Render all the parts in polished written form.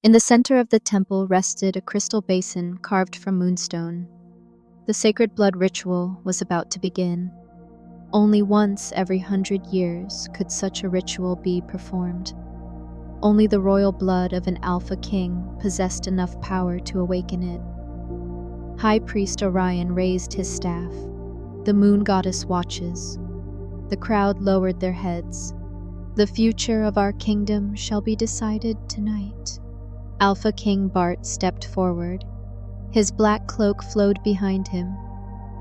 In the center of the temple rested a crystal basin carved from moonstone. The sacred blood ritual was about to begin. Only once every 100 years could such a ritual be performed. Only the royal blood of an Alpha King possessed enough power to awaken it. High Priest Orion raised his staff. The moon goddess watches. The crowd lowered their heads. The future of our kingdom shall be decided tonight. Alpha King Bart stepped forward. His black cloak flowed behind him.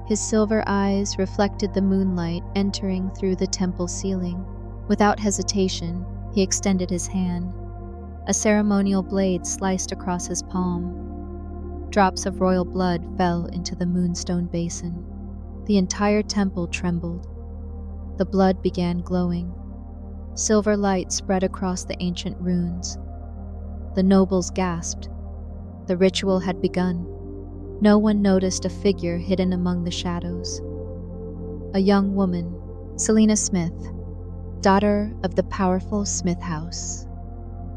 His silver eyes reflected the moonlight entering through the temple ceiling. Without hesitation, he extended his hand. A ceremonial blade sliced across his palm. Drops of royal blood fell into the moonstone basin. The entire temple trembled. The blood began glowing. Silver light spread across the ancient runes. The nobles gasped. The ritual had begun. No one noticed a figure hidden among the shadows. A young woman, Selena Smith, daughter of the powerful Smith house.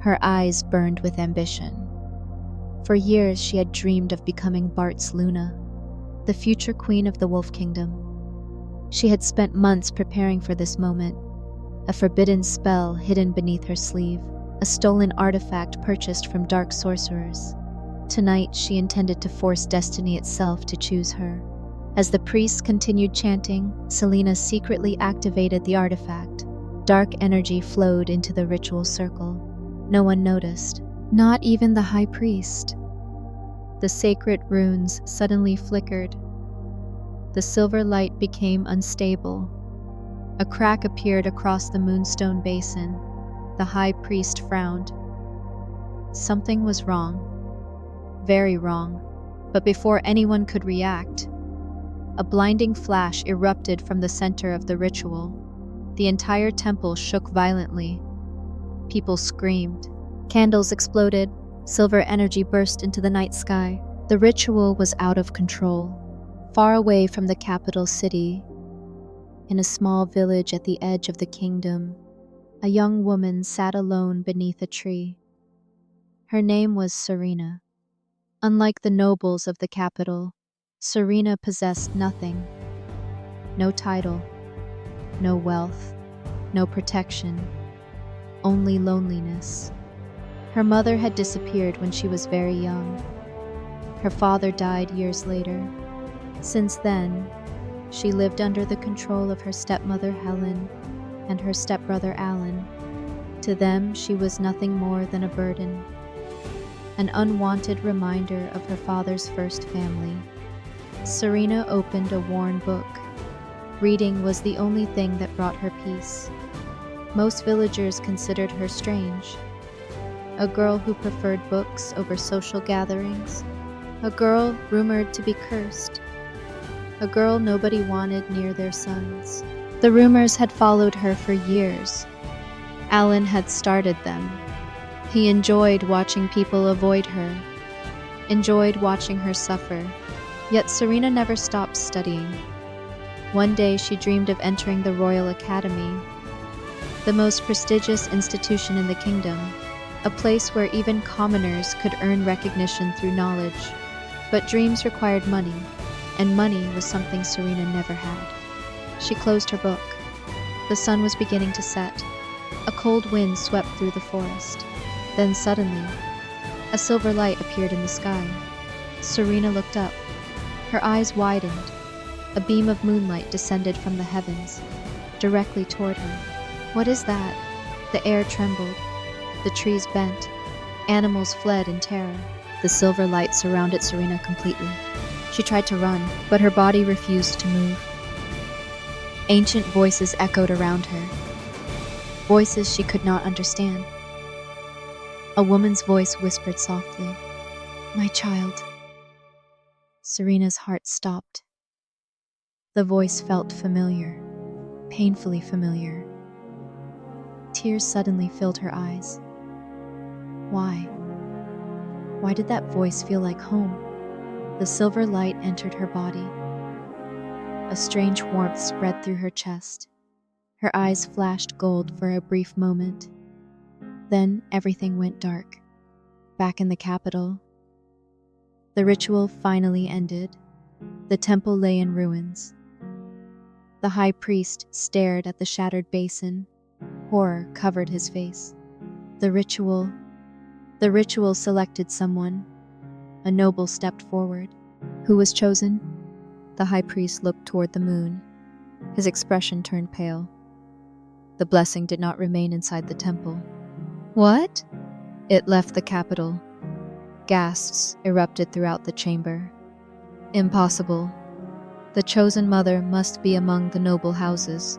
Her eyes burned with ambition. For years she had dreamed of becoming Bart's Luna, the future queen of the Wolf Kingdom. She had spent months preparing for this moment, a forbidden spell hidden beneath her sleeve, a stolen artifact purchased from dark sorcerers. Tonight she intended to force destiny itself to choose her. As the priests continued chanting, Selena secretly activated the artifact. Dark energy flowed into the ritual circle. No one noticed, not even the high priest. The sacred runes suddenly flickered. The silver light became unstable. A crack appeared across the moonstone basin. The high priest frowned. Something was wrong. Very wrong. But before anyone could react, a blinding flash erupted from the center of the ritual. The entire temple shook violently. People screamed. Candles exploded. Silver energy burst into the night sky. The ritual was out of control. Far away from the capital city, in a small village at the edge of the kingdom, a young woman sat alone beneath a tree. Her name was Serena. Unlike the nobles of the capital, Serena possessed nothing. No title, no wealth, no protection, only loneliness. Her mother had disappeared when she was very young. Her father died years later. Since then, she lived under the control of her stepmother Helen and her stepbrother Alan. To them, she was nothing more than a burden, an unwanted reminder of her father's first family. Serena opened a worn book. Reading was the only thing that brought her peace. Most villagers considered her strange. A girl who preferred books over social gatherings. A girl rumored to be cursed. A girl nobody wanted near their sons. The rumors had followed her for years. Alan had started them. He enjoyed watching people avoid her, enjoyed watching her suffer. Yet Serena never stopped studying. One day she dreamed of entering the Royal Academy, the most prestigious institution in the kingdom, a place where even commoners could earn recognition through knowledge. But dreams required money, and money was something Serena never had. She closed her book. The sun was beginning to set. A cold wind swept through the forest. Then suddenly, a silver light appeared in the sky. Serena looked up. Her eyes widened. A beam of moonlight descended from the heavens, directly toward her. What is that? The air trembled. The trees bent. Animals fled in terror. The silver light surrounded Serena completely. She tried to run, but her body refused to move. Ancient voices echoed around her. Voices she could not understand. A woman's voice whispered softly, "My child." Serena's heart stopped. The voice felt familiar, painfully familiar. Tears suddenly filled her eyes. Why? Why did that voice feel like home? The silver light entered her body. A strange warmth spread through her chest. Her eyes flashed gold for a brief moment. Then everything went dark. Back in the capital, the ritual finally ended. The temple lay in ruins. The high priest stared at the shattered basin. Horror covered his face. The ritual selected someone. A noble stepped forward. Who was chosen? The high priest looked toward the moon. His expression turned pale. The blessing did not remain inside the temple. What? It left the capital. Gasps erupted throughout the chamber. Impossible. The chosen mother must be among the noble houses.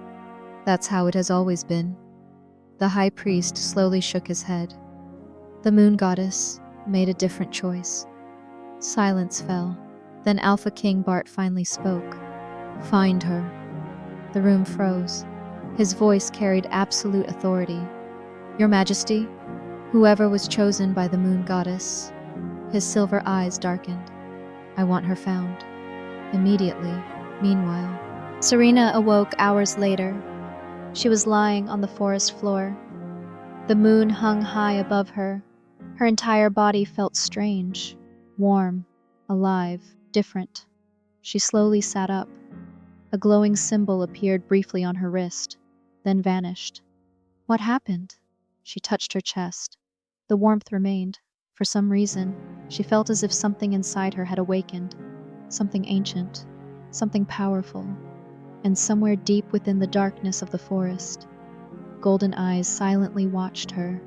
That's how it has always been. The high priest slowly shook his head. The moon goddess made a different choice. Silence fell. Then Alpha King Bart finally spoke. Find her. The room froze. His voice carried absolute authority. Your Majesty, whoever was chosen by the moon goddess. His silver eyes darkened. I want her found. Immediately. Meanwhile, Serena awoke hours later. She was lying on the forest floor. The moon hung high above her. Her entire body felt strange, warm, alive, different. She slowly sat up. A glowing symbol appeared briefly on her wrist, then vanished. What happened? She touched her chest. The warmth remained. For some reason, she felt as if something inside her had awakened. Something ancient, something powerful. And somewhere deep within the darkness of the forest, golden eyes silently watched her.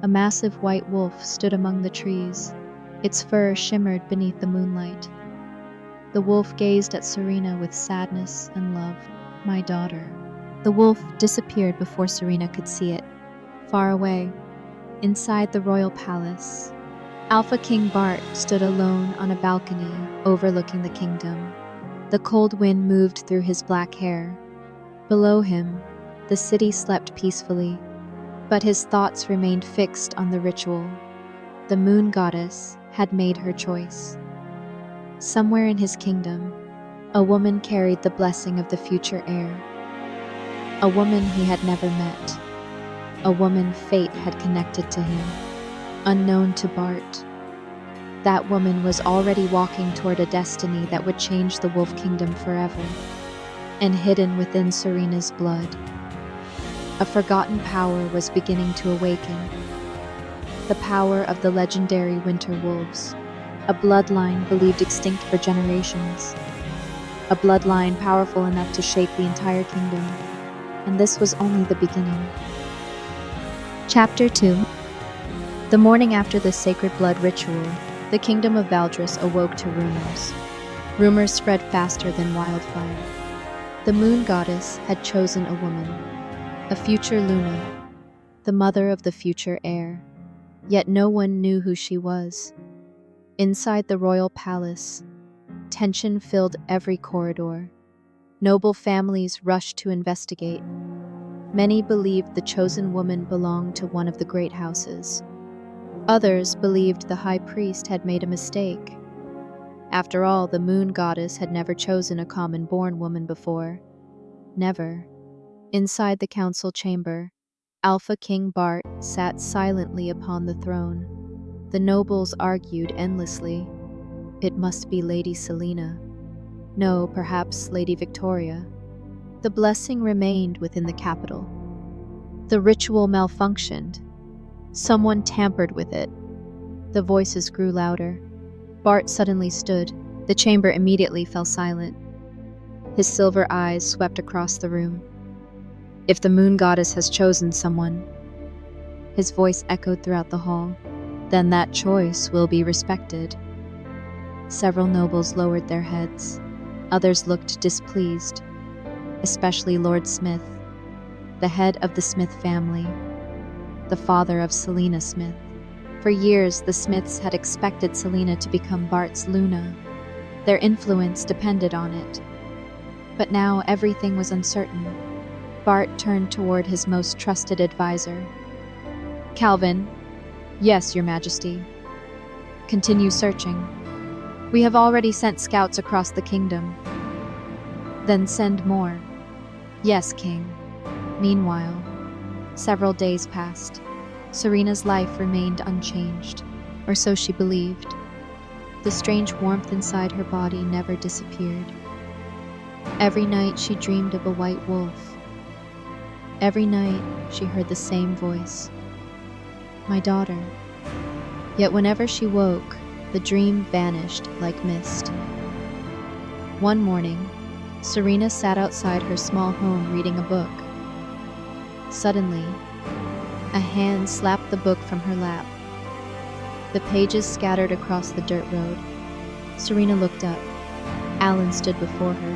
A massive white wolf stood among the trees. Its fur shimmered beneath the moonlight. The wolf gazed at Serena with sadness and love. My daughter. The wolf disappeared before Serena could see it. Far away, inside the royal palace, Alpha King Bart stood alone on a balcony overlooking the kingdom. The cold wind moved through his black hair. Below him, the city slept peacefully, but his thoughts remained fixed on the ritual. The moon goddess had made her choice. Somewhere in his kingdom, a woman carried the blessing of the future heir. A woman he had never met. A woman fate had connected to him, unknown to Bart. That woman was already walking toward a destiny that would change the Wolf Kingdom forever, and hidden within Serena's blood, a forgotten power was beginning to awaken. The power of the legendary winter wolves, a bloodline believed extinct for generations, a bloodline powerful enough to shape the entire kingdom, and this was only the beginning. Chapter 2. The morning after the sacred blood ritual, the kingdom of Valdris awoke to rumors. Rumors spread faster than wildfire. The moon goddess had chosen a woman, a future Luna, the mother of the future heir. Yet no one knew who she was. Inside the royal palace, tension filled every corridor. Noble families rushed to investigate. Many believed the chosen woman belonged to one of the great houses. Others believed the high priest had made a mistake. After all, the moon goddess had never chosen a common-born woman before. Never. Inside the council chamber, Alpha King Bart sat silently upon the throne. The nobles argued endlessly. It must be Lady Selena. No, perhaps Lady Victoria. The blessing remained within the capital. The ritual malfunctioned. Someone tampered with it. The voices grew louder. Bart suddenly stood. The chamber immediately fell silent. His silver eyes swept across the room. If the moon goddess has chosen someone, his voice echoed throughout the hall, then that choice will be respected. Several nobles lowered their heads. Others looked displeased, especially Lord Smith, the head of the Smith family, the father of Selena Smith. For years, the Smiths had expected Selena to become Bart's Luna. Their influence depended on it. But now everything was uncertain. Bart turned toward his most trusted advisor. Calvin. Yes, Your Majesty. Continue searching. We have already sent scouts across the kingdom. Then send more. Yes, King. Meanwhile, several days passed. Serena's life remained unchanged, or so she believed. The strange warmth inside her body never disappeared. Every night she dreamed of a white wolf. Every night she heard the same voice, "My daughter." Yet whenever she woke, the dream vanished like mist. One morning, Serena sat outside her small home reading a book. Suddenly, a hand slapped the book from her lap. The pages scattered across the dirt road. Serena looked up. Alan stood before her.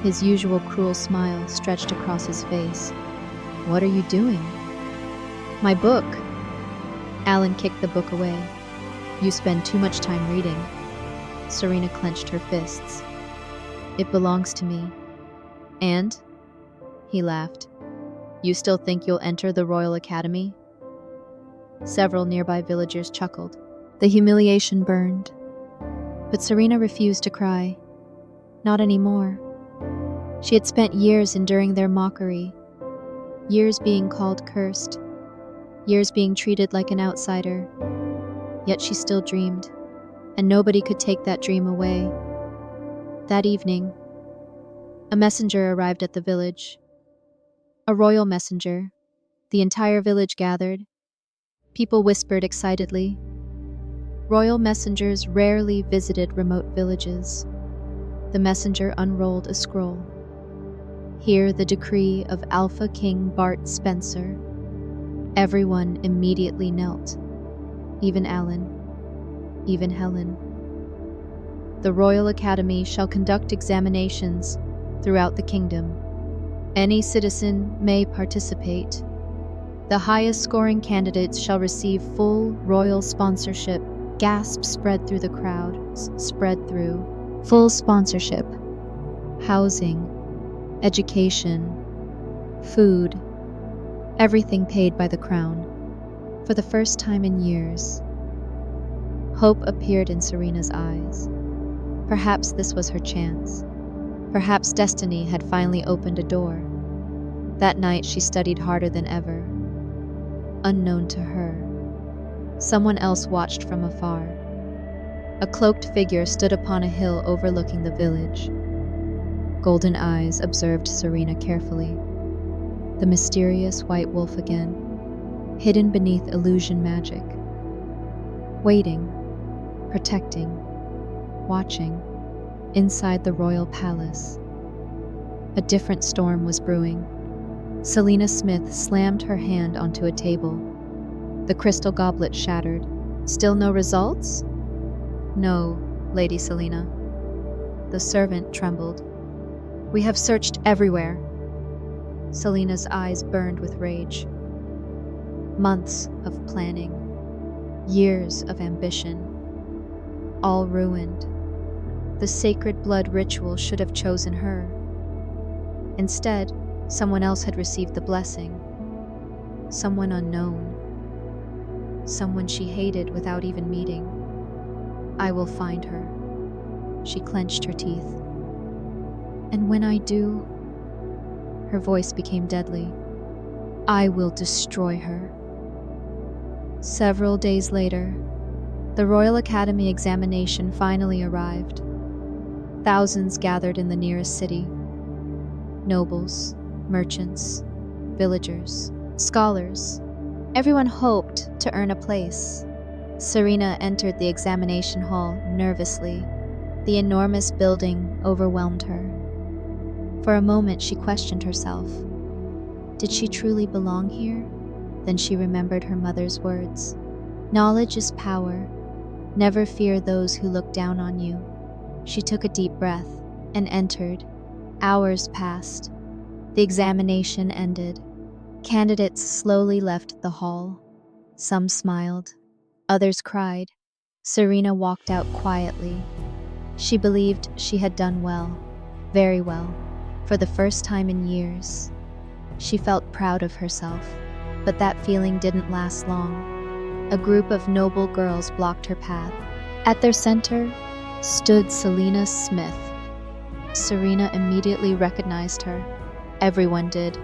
His usual cruel smile stretched across his face. "What are you doing?" "My book." Alan kicked the book away. "You spend too much time reading." Serena clenched her fists. "It belongs to me." "And?" He laughed. "You still think you'll enter the Royal Academy?" Several nearby villagers chuckled. The humiliation burned. But Serena refused to cry. Not anymore. She had spent years enduring their mockery, years being called cursed, years being treated like an outsider. Yet she still dreamed, and nobody could take that dream away. That evening, a messenger arrived at the village. A royal messenger. The entire village gathered. People whispered excitedly. Royal messengers rarely visited remote villages. The messenger unrolled a scroll. Here the decree of Alpha King Bart Spencer. Everyone immediately knelt. Even Alan. Even Helen. The Royal Academy shall conduct examinations throughout the kingdom. Any citizen may participate. The highest scoring candidates shall receive full royal sponsorship. Gasps spread through the crowd. Spread through. Full sponsorship. Housing. Education. Food. Everything paid by the crown. For the first time in years, hope appeared in Serena's eyes. Perhaps this was her chance. Perhaps destiny had finally opened a door. That night she studied harder than ever. Unknown to her, someone else watched from afar. A cloaked figure stood upon a hill overlooking the village. Golden eyes observed Serena carefully. The mysterious white wolf again, hidden beneath illusion magic. Waiting, protecting, watching, inside the royal palace. A different storm was brewing. Selena Smith slammed her hand onto a table. The crystal goblet shattered. "Still no results?" "No, Lady Selena." The servant trembled. "We have searched everywhere." Selena's eyes burned with rage. Months of planning, years of ambition, all ruined. The sacred blood ritual should have chosen her. Instead, someone else had received the blessing. Someone unknown. Someone she hated without even meeting. "I will find her." She clenched her teeth. "And when I do," her voice became deadly, "I will destroy her." Several days later, the Royal Academy examination finally arrived. Thousands gathered in the nearest city. Nobles, merchants, villagers, scholars. Everyone hoped to earn a place. Serena entered the examination hall nervously. The enormous building overwhelmed her. For a moment she questioned herself. Did she truly belong here? Then she remembered her mother's words. "Knowledge is power. Never fear those who look down on you." She took a deep breath and entered. Hours passed. The examination ended. Candidates slowly left the hall. Some smiled. Others cried. Serena walked out quietly. She believed she had done well, very well, for the first time in years. She felt proud of herself, but that feeling didn't last long. A group of noble girls blocked her path. At their center stood Selena Smith. Serena immediately recognized her. Everyone did.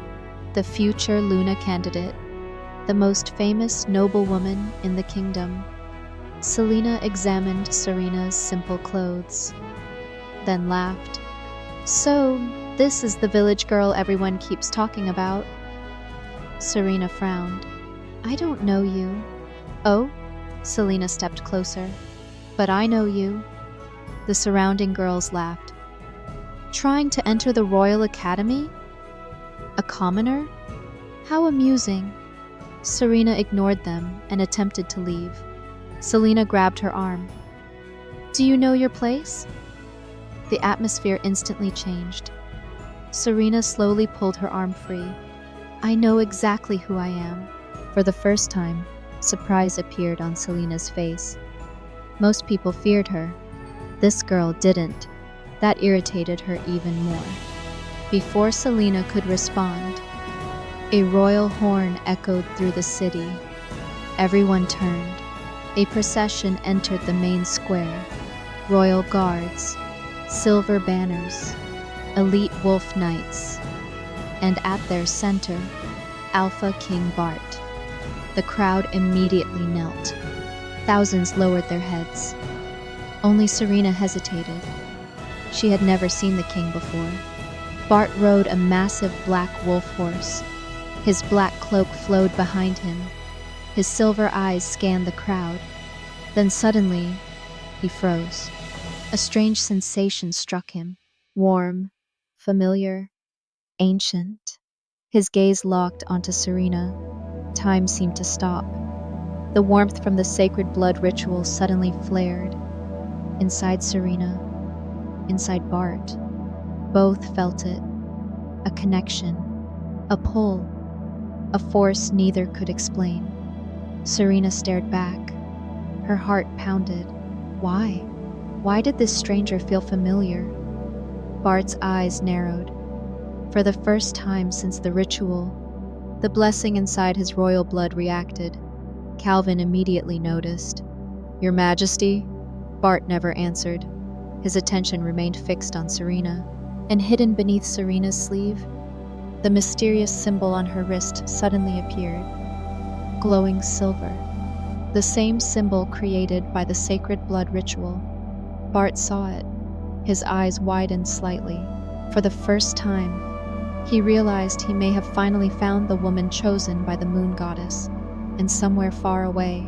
The future Luna candidate. the most famous noblewoman in the kingdom. Selena examined Serena's simple clothes, then laughed. "So, this is the village girl everyone keeps talking about." Serena frowned. "I don't know you." "Oh?" Selena stepped closer. "But I know you." The surrounding girls laughed. "Trying to enter the Royal Academy? A commoner? How amusing." Serena ignored them and attempted to leave. Selena grabbed her arm. "Do you know your place?" The atmosphere instantly changed. Serena slowly pulled her arm free. "I know exactly who I am." For the first time, surprise appeared on Selena's face. Most people feared her. This girl didn't. That irritated her even more. Before Selena could respond, a royal horn echoed through the city. Everyone turned. A procession entered the main square. Royal guards, silver banners, elite wolf knights, and at their center, Alpha King Bart. The crowd immediately knelt. Thousands lowered their heads. Only Serena hesitated. She had never seen the king before. Bart rode a massive black wolf horse. His black cloak flowed behind him. His silver eyes scanned the crowd. Then suddenly, he froze. A strange sensation struck him. Warm, familiar, ancient. His gaze locked onto Serena. Time seemed to stop. The warmth from the sacred blood ritual suddenly flared. Inside Serena, inside Bart, both felt it. A connection, a pull, a force neither could explain. Serena stared back. Her heart pounded. Why? Why did this stranger feel familiar? Bart's eyes narrowed. For the first time since the ritual, the blessing inside his royal blood reacted. Calvin immediately noticed. "Your Majesty?" Bart never answered. His attention remained fixed on Serena, and hidden beneath Serena's sleeve, the mysterious symbol on her wrist suddenly appeared. Glowing silver. The same symbol created by the sacred blood ritual. Bart saw it. His eyes widened slightly. For the first time, he realized he may have finally found the woman chosen by the moon goddess, and somewhere far away,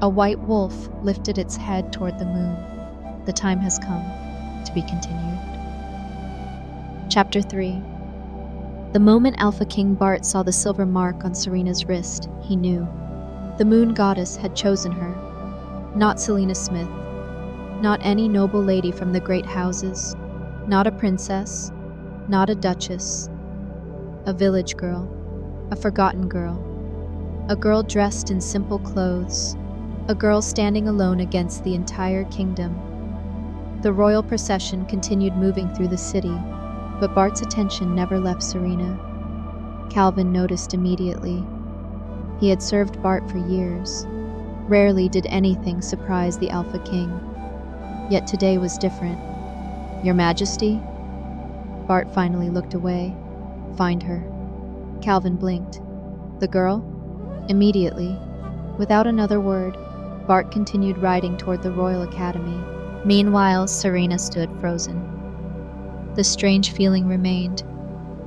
a white wolf lifted its head toward the moon. The time has come. To be continued. Chapter 3. The moment Alpha King Bart saw the silver mark on Serena's wrist, he knew. The moon goddess had chosen her. Not Selena Smith. Not any noble lady from the great houses. Not a princess. Not a duchess. A village girl. A forgotten girl. A girl dressed in simple clothes. A girl standing alone against the entire kingdom. The royal procession continued moving through the city, but Bart's attention never left Serena. Calvin noticed immediately. He had served Bart for years. Rarely did anything surprise the Alpha King. Yet today was different. "Your Majesty?" Bart finally looked away. "Find her." Calvin blinked. "The girl?" Immediately, without another word, Bart continued riding toward the Royal Academy. Meanwhile, Serena stood frozen. The strange feeling remained,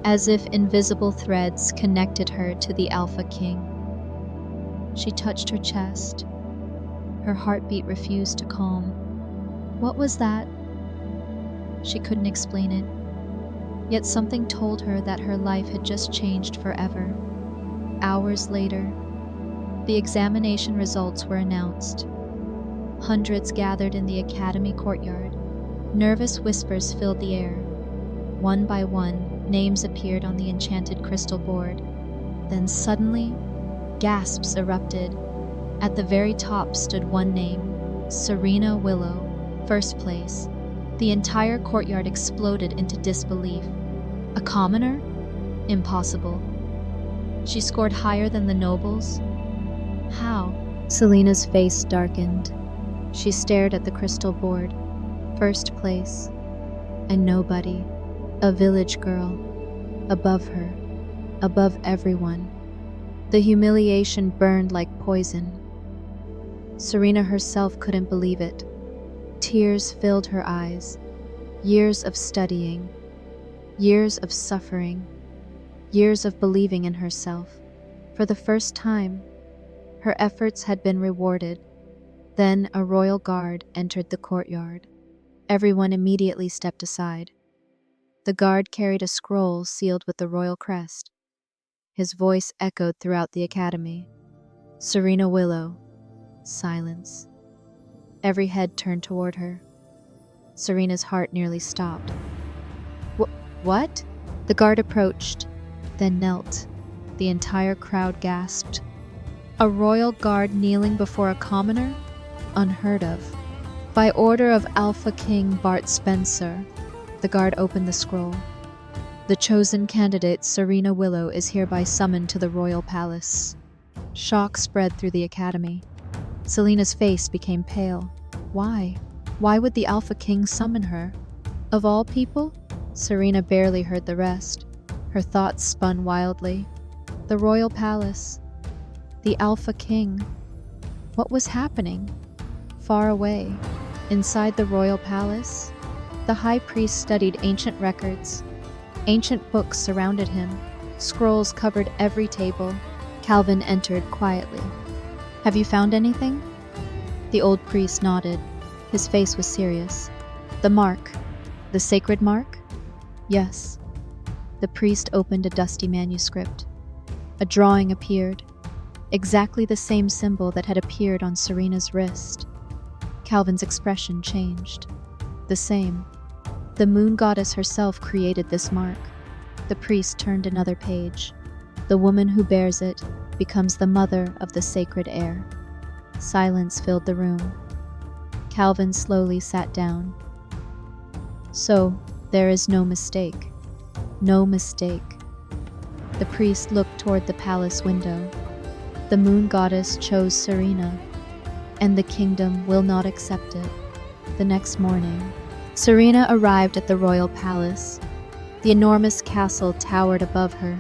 as if invisible threads connected her to the Alpha King. She touched her chest. Her heartbeat refused to calm. What was that? She couldn't explain it. Yet something told her that her life had just changed forever. Hours later, the examination results were announced. Hundreds gathered in the academy courtyard. Nervous whispers filled the air. One by one, names appeared on the enchanted crystal board. Then suddenly, gasps erupted. At the very top stood one name, Serena Willow, first place. The entire courtyard exploded into disbelief. A commoner? Impossible. She scored higher than the nobles? How? Selena's face darkened. She stared at the crystal board. First place. A nobody. A village girl. Above her. Above everyone. The humiliation burned like poison. Serena herself couldn't believe it. Tears filled her eyes. Years of studying, years of suffering, years of believing in herself. For the first time, her efforts had been rewarded. Then a royal guard entered the courtyard. Everyone immediately stepped aside. The guard carried a scroll sealed with the royal crest. His voice echoed throughout the academy. Serena Willow. Silence. Every head turned toward her. Serena's heart nearly stopped. What? The guard approached, then knelt. The entire crowd gasped. A royal guard kneeling before a commoner? Unheard of. By order of Alpha King Bart Spencer, the guard opened the scroll. The chosen candidate, Serena Willow, is hereby summoned to the royal palace. Shock spread through the academy. Selena's face became pale. Why? Why would the Alpha King summon her? Of all people? Serena barely heard the rest. Her thoughts spun wildly. The royal palace. The Alpha King. What was happening? Far away, inside the royal palace, the high priest studied ancient records. Ancient books surrounded him. Scrolls covered every table. Calvin entered quietly. Have you found anything? The old priest nodded. His face was serious. The mark. The sacred mark? Yes. The priest opened a dusty manuscript. A drawing appeared. Exactly the same symbol that had appeared on Serena's wrist. Calvin's expression changed. The same. The moon goddess herself created this mark. The priest turned another page. The woman who bears it becomes the mother of the sacred heir. Silence filled the room. Calvin slowly sat down. So, there is no mistake. No mistake. The priest looked toward the palace window. The moon goddess chose Serena, and the kingdom will not accept it. The next morning, Serena arrived at the royal palace. The enormous castle towered above her.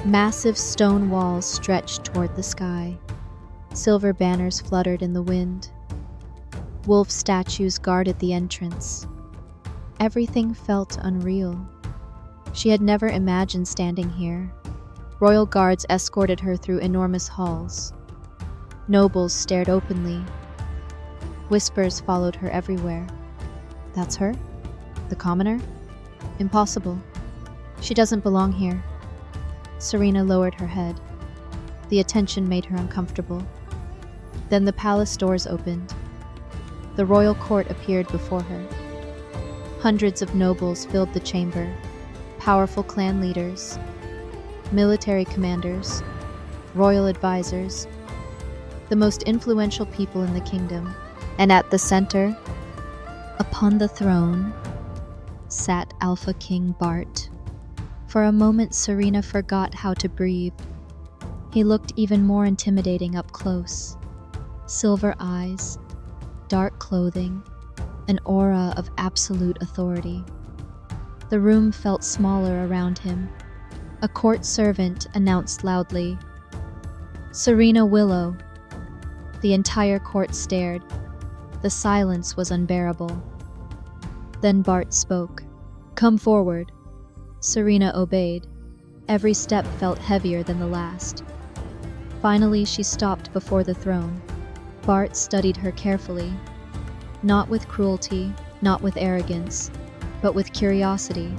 Massive stone walls stretched toward the sky. Silver banners fluttered in the wind. Wolf statues guarded the entrance. Everything felt unreal. She had never imagined standing here. Royal guards escorted her through enormous halls. Nobles stared openly. Whispers followed her everywhere. That's her? The commoner? Impossible. She doesn't belong here. Serena lowered her head. The attention made her uncomfortable. Then the palace doors opened. The royal court appeared before her. Hundreds of nobles filled the chamber. Powerful clan leaders, military commanders, royal advisors, the most influential people in the kingdom. And at the center, upon the throne, sat Alpha King Bart. For a moment, Serena forgot how to breathe. He looked even more intimidating up close. Silver eyes, dark clothing, an aura of absolute authority. The room felt smaller around him. A court servant announced loudly, "Serena Willow." The entire court stared. The silence was unbearable. Then Bart spoke. "Come forward." Serena obeyed. Every step felt heavier than the last. Finally, she stopped before the throne. Bart studied her carefully. Not with cruelty, not with arrogance, but with curiosity,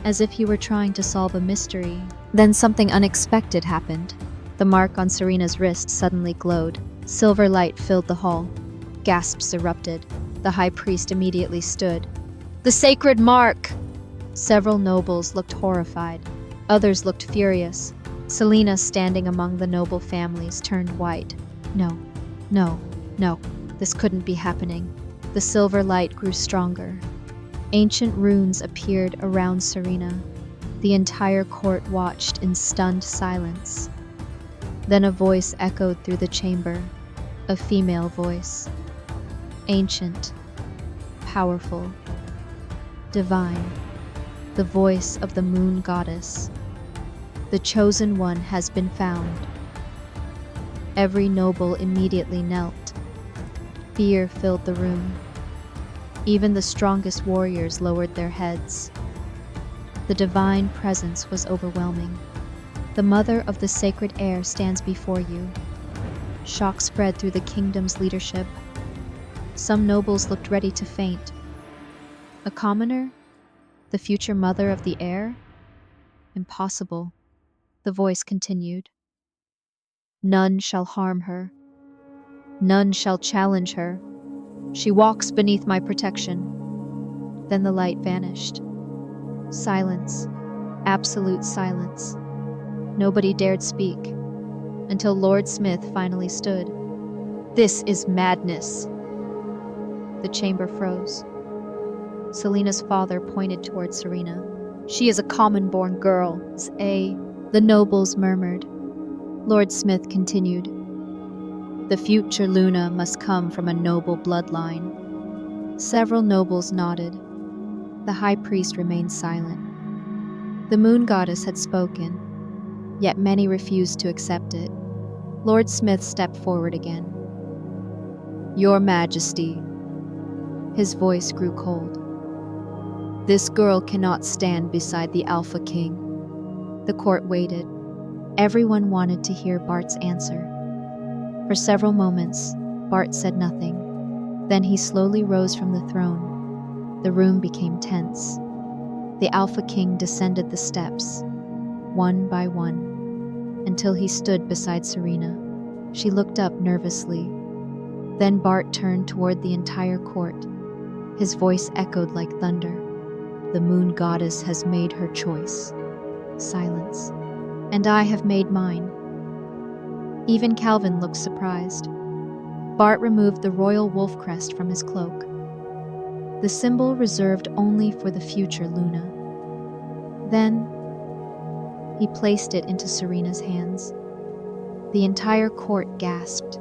as if he were trying to solve a mystery. Then something unexpected happened. The mark on Serena's wrist suddenly glowed. Silver light filled the hall. Gasps erupted. The high priest immediately stood. "The sacred mark!" Several nobles looked horrified. Others looked furious. Selena, standing among the noble families, turned white. No, no, no. This couldn't be happening. The silver light grew stronger. Ancient runes appeared around Serena. The entire court watched in stunned silence. Then a voice echoed through the chamber, a female voice. Ancient, powerful, divine, the voice of the moon goddess. "The chosen one has been found." Every noble immediately knelt. Fear filled the room. Even the strongest warriors lowered their heads. The divine presence was overwhelming. The mother of the sacred heir stands before you. Shock spread through the kingdom's leadership. Some nobles looked ready to faint. A commoner? The future mother of the heir? Impossible. The voice continued. None shall harm her. None shall challenge her. She walks beneath my protection. Then the light vanished. Silence. Absolute silence. Nobody dared speak, until Lord Smith finally stood. This is madness. The chamber froze. Selena's father pointed toward Serena. She is a common-born girl, the nobles murmured. Lord Smith continued. The future Luna must come from a noble bloodline. Several nobles nodded. The high priest remained silent. The moon goddess had spoken, yet many refused to accept it. Lord Smith stepped forward again. Your Majesty. His voice grew cold. This girl cannot stand beside the Alpha King. The court waited. Everyone wanted to hear Bart's answer. For several moments, Bart said nothing. Then he slowly rose from the throne. The room became tense. The Alpha King descended the steps, one by one, until he stood beside Serena. She looked up nervously. Then Bart turned toward the entire court. His voice echoed like thunder. The moon goddess has made her choice. Silence. And I have made mine. Even Calvin looked surprised. Bart removed the royal wolf crest from his cloak, the symbol reserved only for the future Luna. Then, he placed it into Serena's hands. The entire court gasped.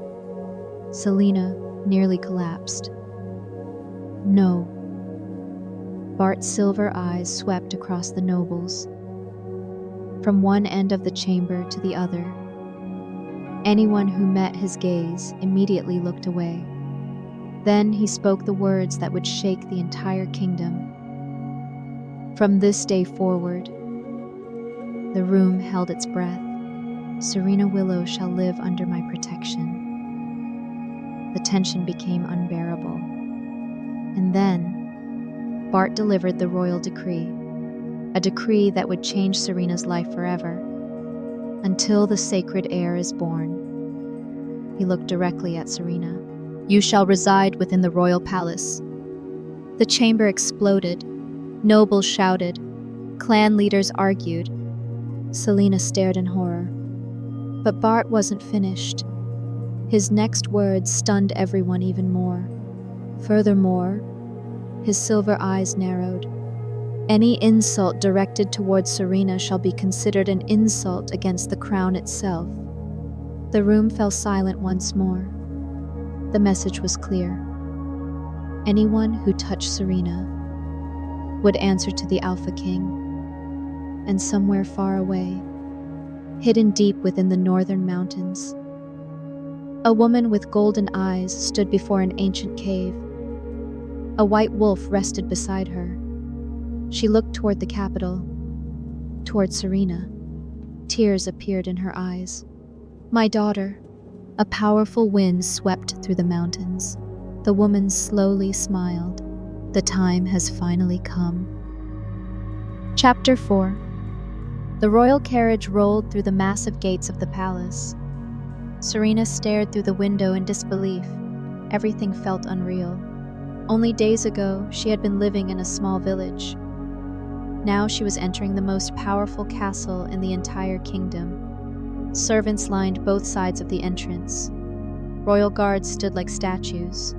Selena nearly collapsed. No. Bart's silver eyes swept across the nobles, from one end of the chamber to the other. Anyone who met his gaze immediately looked away. Then he spoke the words that would shake the entire kingdom. From this day forward, the room held its breath. Serena Willow shall live under my protection. The tension became unbearable. And then, Bart delivered the royal decree, a decree that would change Serena's life forever. Until the sacred heir is born. He looked directly at Serena. You shall reside within the royal palace. The chamber exploded. Nobles shouted. Clan leaders argued. Selena stared in horror. But Bart wasn't finished. His next words stunned everyone even more. Furthermore, his silver eyes narrowed. Any insult directed towards Serena shall be considered an insult against the crown itself. The room fell silent once more. The message was clear. Anyone who touched Serena would answer to the Alpha King. And somewhere far away, hidden deep within the northern mountains, a woman with golden eyes stood before an ancient cave. A white wolf rested beside her. She looked toward the capital, toward Serena. Tears appeared in her eyes. My daughter. A powerful wind swept through the mountains. The woman slowly smiled. The time has finally come. Chapter 4. The royal carriage rolled through the massive gates of the palace. Serena stared through the window in disbelief. Everything felt unreal. Only days ago, she had been living in a small village. Now she was entering the most powerful castle in the entire kingdom. Servants lined both sides of the entrance. Royal guards stood like statues.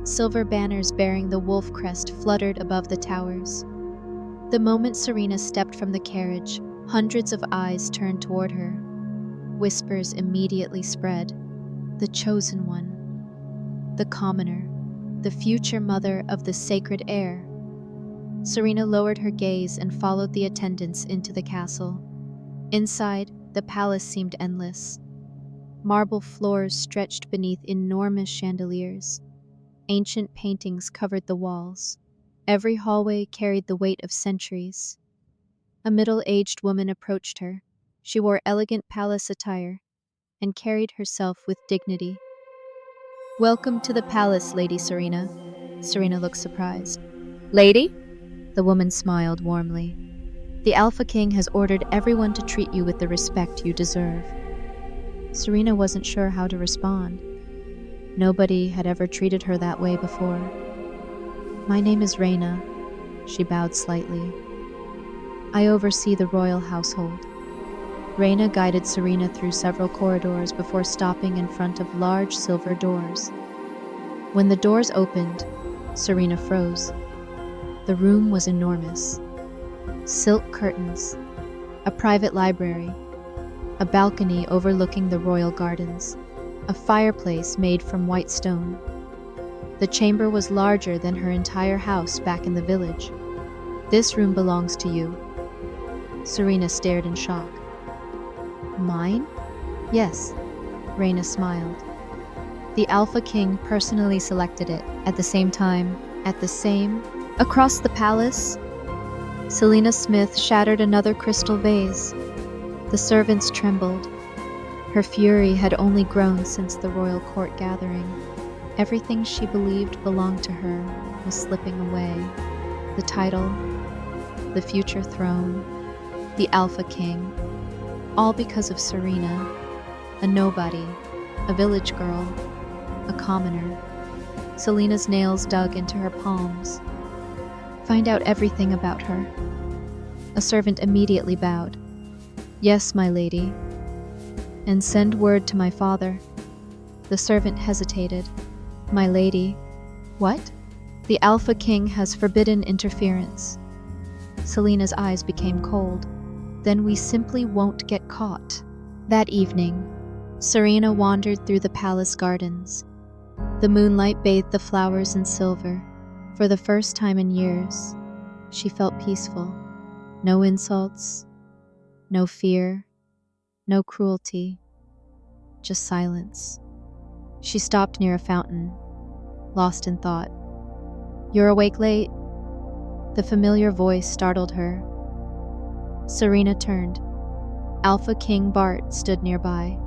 Silver banners bearing the wolf crest fluttered above the towers. The moment Serena stepped from the carriage, hundreds of eyes turned toward her. Whispers immediately spread. The chosen one. The commoner. The future mother of the sacred heir. Serena lowered her gaze and followed the attendants into the castle. Inside, the palace seemed endless. Marble floors stretched beneath enormous chandeliers. Ancient paintings covered the walls. Every hallway carried the weight of centuries. A middle-aged woman approached her. She wore elegant palace attire and carried herself with dignity. "Welcome to the palace, Lady Serena." Serena looked surprised. "Lady?" The woman smiled warmly. "The Alpha King has ordered everyone to treat you with the respect you deserve." Serena wasn't sure how to respond. Nobody had ever treated her that way before. "My name is Reina." She bowed slightly. "I oversee the royal household." Reina guided Serena through several corridors before stopping in front of large silver doors. When the doors opened, Serena froze. The room was enormous. Silk curtains, a private library, a balcony overlooking the royal gardens, a fireplace made from white stone. The chamber was larger than her entire house back in the village. "This room belongs to you." Serena stared in shock. "Mine?" "Yes," Reina smiled. "The Alpha King personally selected it. At the same time, across the palace, Selena Smith shattered another crystal vase. The servants trembled. Her fury had only grown since the royal court gathering. Everything she believed belonged to her was slipping away. The title, the future throne, the Alpha King. All because of Serena, a nobody, a village girl, a commoner. Selena's nails dug into her palms. "Find out everything about her." A servant immediately bowed. "Yes, my lady." "And send word to my father." The servant hesitated. "My lady." "What?" "The Alpha King has forbidden interference." Selena's eyes became cold. "Then we simply won't get caught." That evening, Serena wandered through the palace gardens. The moonlight bathed the flowers in silver. For the first time in years, she felt peaceful. No insults, no fear, no cruelty, just silence. She stopped near a fountain, lost in thought. "You're awake late?" The familiar voice startled her. Serena turned. Alpha King Bart stood nearby.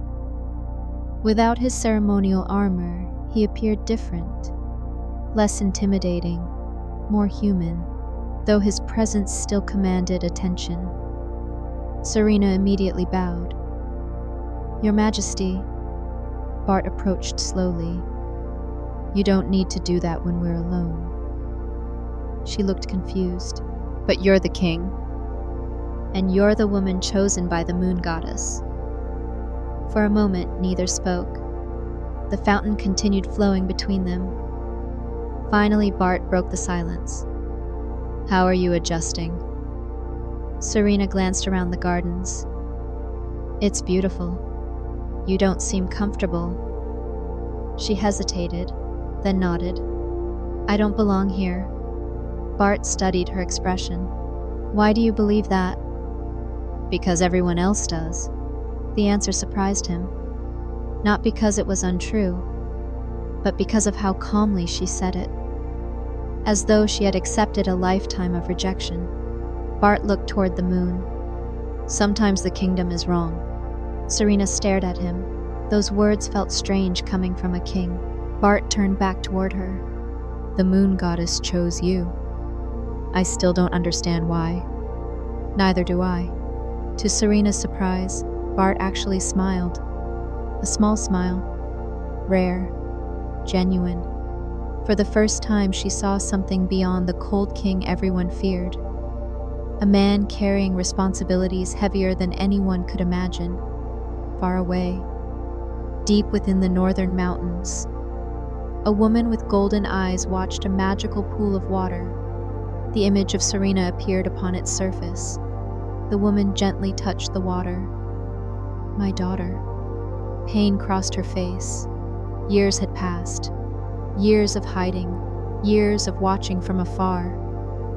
Without his ceremonial armor, he appeared different, less intimidating, more human, though his presence still commanded attention. Serena immediately bowed. "Your Majesty." Bart approached slowly. "You don't need to do that when we're alone." She looked confused. "But you're the king. And you're the woman chosen by the moon goddess." For a moment, neither spoke. The fountain continued flowing between them. Finally, Bart broke the silence. "How are you adjusting?" Serena glanced around the gardens. "It's beautiful. You don't seem comfortable." She hesitated, then nodded. "I don't belong here." Bart studied her expression. "Why do you believe that?" "Because everyone else does." The answer surprised him. Not because it was untrue, but because of how calmly she said it. As though she had accepted a lifetime of rejection. Bart looked toward the moon. "Sometimes the kingdom is wrong." Serena stared at him. Those words felt strange coming from a king. Bart turned back toward her. "The moon goddess chose you. I still don't understand why." "Neither do I." To Serena's surprise, Bart actually smiled. A small smile. Rare. Genuine. For the first time, she saw something beyond the cold king everyone feared. A man carrying responsibilities heavier than anyone could imagine. Far away. Deep within the northern mountains. A woman with golden eyes watched a magical pool of water. The image of Serena appeared upon its surface. The woman gently touched the water. "My daughter." Pain crossed her face. Years had passed. Years of hiding. Years of watching from afar.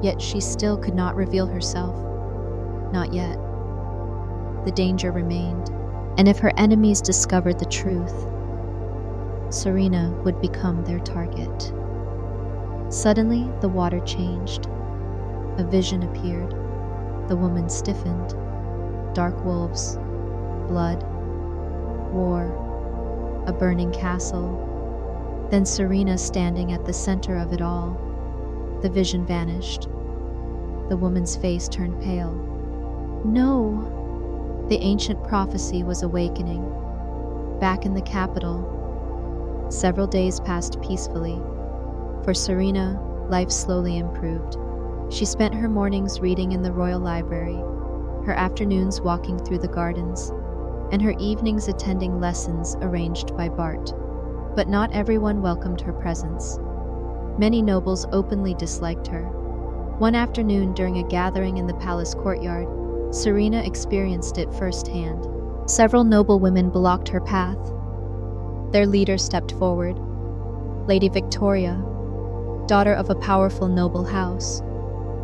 Yet she still could not reveal herself. Not yet. The danger remained. And if her enemies discovered the truth, Serena would become their target. Suddenly, the water changed. A vision appeared. The woman stiffened. Dark wolves, blood, war, a burning castle. Then Serena standing at the center of it all. The vision vanished. The woman's face turned pale. No! The ancient prophecy was awakening. Back in the capital, several days passed peacefully. For Serena, life slowly improved. She spent her mornings reading in the royal library, her afternoons walking through the gardens, and her evenings attending lessons arranged by Bart. But not everyone welcomed her presence. Many nobles openly disliked her. One afternoon during a gathering in the palace courtyard, Serena experienced it firsthand. Several noble women blocked her path. Their leader stepped forward, Lady Victoria, daughter of a powerful noble house.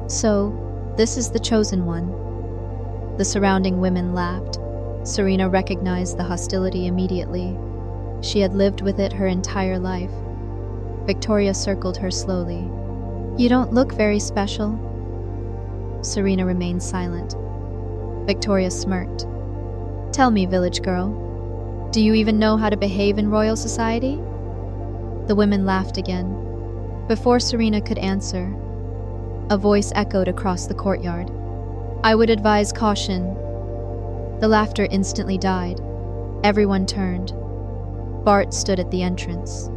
So, this is the chosen one. The surrounding women laughed. Serena recognized the hostility immediately. She had lived with it her entire life. Victoria circled her slowly. "You don't look very special." Serena remained silent. Victoria smirked. "Tell me, village girl, do you even know how to behave in royal society?" The women laughed again. Before Serena could answer, a voice echoed across the courtyard. "I would advise caution." The laughter instantly died. Everyone turned. Bart stood at the entrance.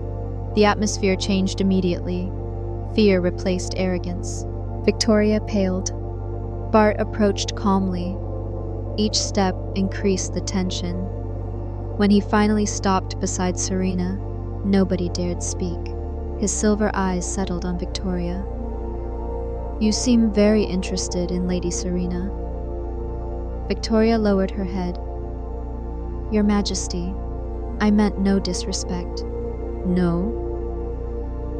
The atmosphere changed immediately. Fear replaced arrogance. Victoria paled. Bart approached calmly. Each step increased the tension. When he finally stopped beside Serena, nobody dared speak. His silver eyes settled on Victoria. "You seem very interested in Lady Serena." Victoria lowered her head. "Your Majesty, I meant no disrespect." "No?"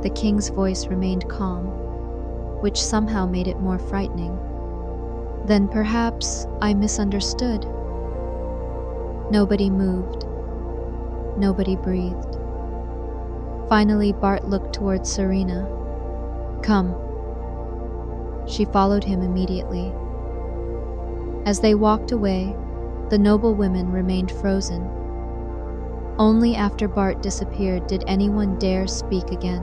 The king's voice remained calm, which somehow made it more frightening. "Then perhaps I misunderstood." Nobody moved. Nobody breathed. Finally, Bart looked towards Serena. "Come." She followed him immediately. As they walked away, the noble women remained frozen. Only after Bart disappeared did anyone dare speak again.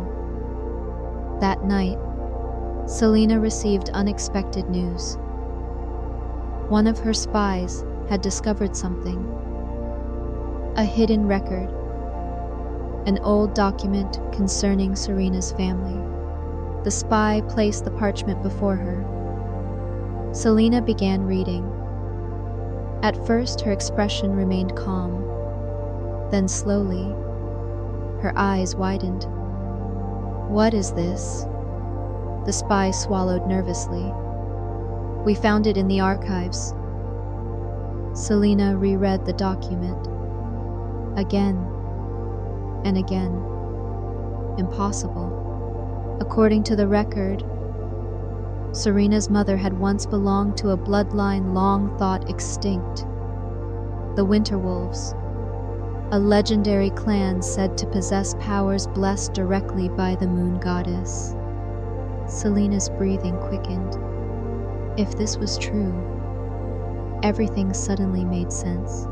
That night, Selena received unexpected news. One of her spies had discovered something. A hidden record. An old document concerning Serena's family. The spy placed the parchment before her. Selena began reading. At first, her expression remained calm. Then slowly, her eyes widened. "What is this?" The spy swallowed nervously. "We found it in the archives." Selena reread the document. Again and again. Impossible. According to the record, Serena's mother had once belonged to a bloodline long thought extinct. The Winterwolves, a legendary clan said to possess powers blessed directly by the moon goddess. Selena's breathing quickened. If this was true, everything suddenly made sense.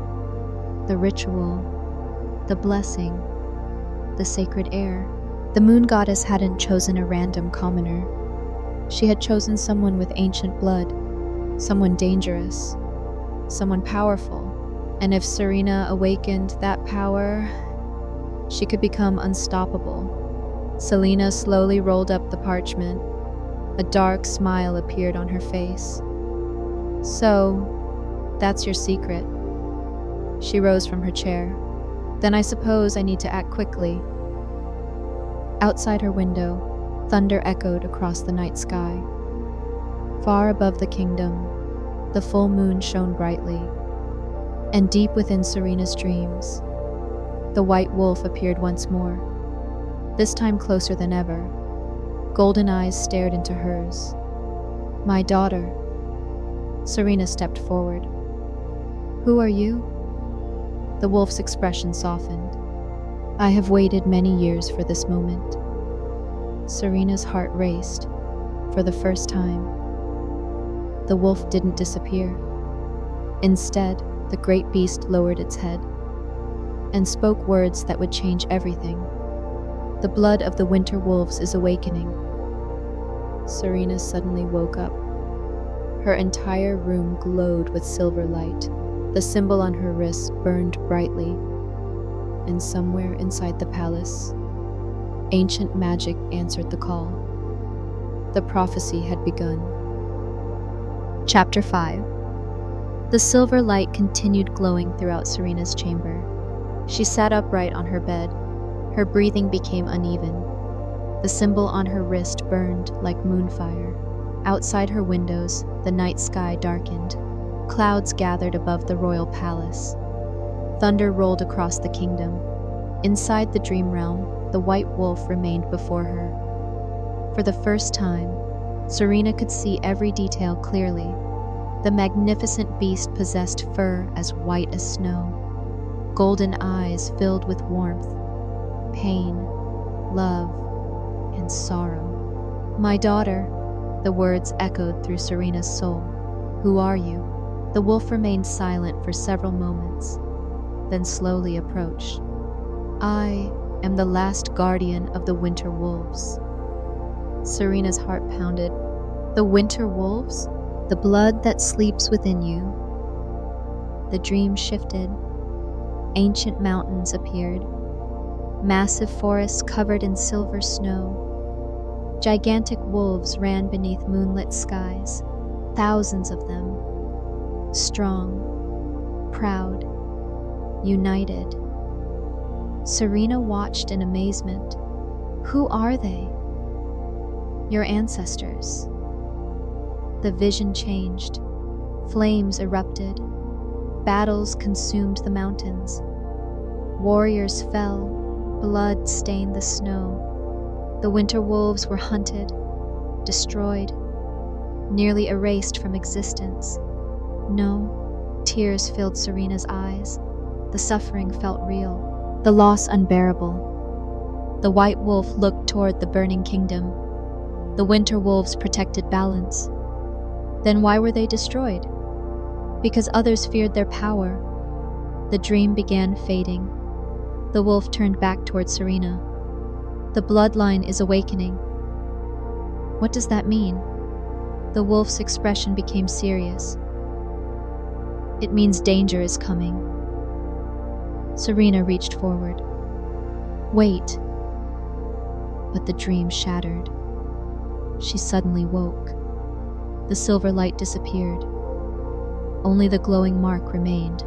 The ritual, the blessing, the sacred heir. The moon goddess hadn't chosen a random commoner. She had chosen someone with ancient blood, someone dangerous, someone powerful. And if Serena awakened that power, she could become unstoppable. Selena slowly rolled up the parchment. A dark smile appeared on her face. "So, that's your secret." She rose from her chair. "Then I suppose I need to act quickly." Outside her window, thunder echoed across the night sky. Far above the kingdom, the full moon shone brightly. And deep within Serena's dreams, the white wolf appeared once more, this time closer than ever. Golden eyes stared into hers. "My daughter." Serena stepped forward. "Who are you?" The wolf's expression softened. I have waited many years for this moment. Serena's heart raced. For the first time, the wolf didn't disappear. Instead, the great beast lowered its head and spoke words that would change everything. The blood of the winter wolves is awakening. Serena suddenly woke up. Her entire room glowed with silver light. The symbol on her wrist burned brightly. And somewhere inside the palace, ancient magic answered the call. The prophecy had begun. Chapter 5. The silver light continued glowing throughout Serena's chamber. She sat upright on her bed. Her breathing became uneven. The symbol on her wrist burned like moonfire. Outside her windows, the night sky darkened. Clouds gathered above the royal palace. Thunder rolled across the kingdom. Inside the dream realm, the white wolf remained before her. For the first time, Serena could see every detail clearly. The magnificent beast possessed fur as white as snow, golden eyes filled with warmth, pain, love, and sorrow. My daughter, the words echoed through Serena's soul. Who are you? The wolf remained silent for several moments, then slowly approached. I am the last guardian of the winter wolves. Serena's heart pounded. The winter wolves? The blood that sleeps within you. The dream shifted. Ancient mountains appeared. Massive forests covered in silver snow. Gigantic wolves ran beneath moonlit skies, thousands of them. Strong, proud, united. Serena watched in amazement. Who are they? Your ancestors. The vision changed. Flames erupted. Battles consumed the mountains. Warriors fell. Blood stained the snow. The winter wolves were hunted, destroyed, nearly erased from existence. No, tears filled Serena's eyes. The suffering felt real, the loss unbearable. The white wolf looked toward the burning kingdom. The winter wolves protected balance. Then why were they destroyed? Because others feared their power. The dream began fading. The wolf turned back toward Serena. The bloodline is awakening. What does that mean? The wolf's expression became serious. It means danger is coming. Serena reached forward. Wait. But the dream shattered. She suddenly woke. The silver light disappeared. Only the glowing mark remained.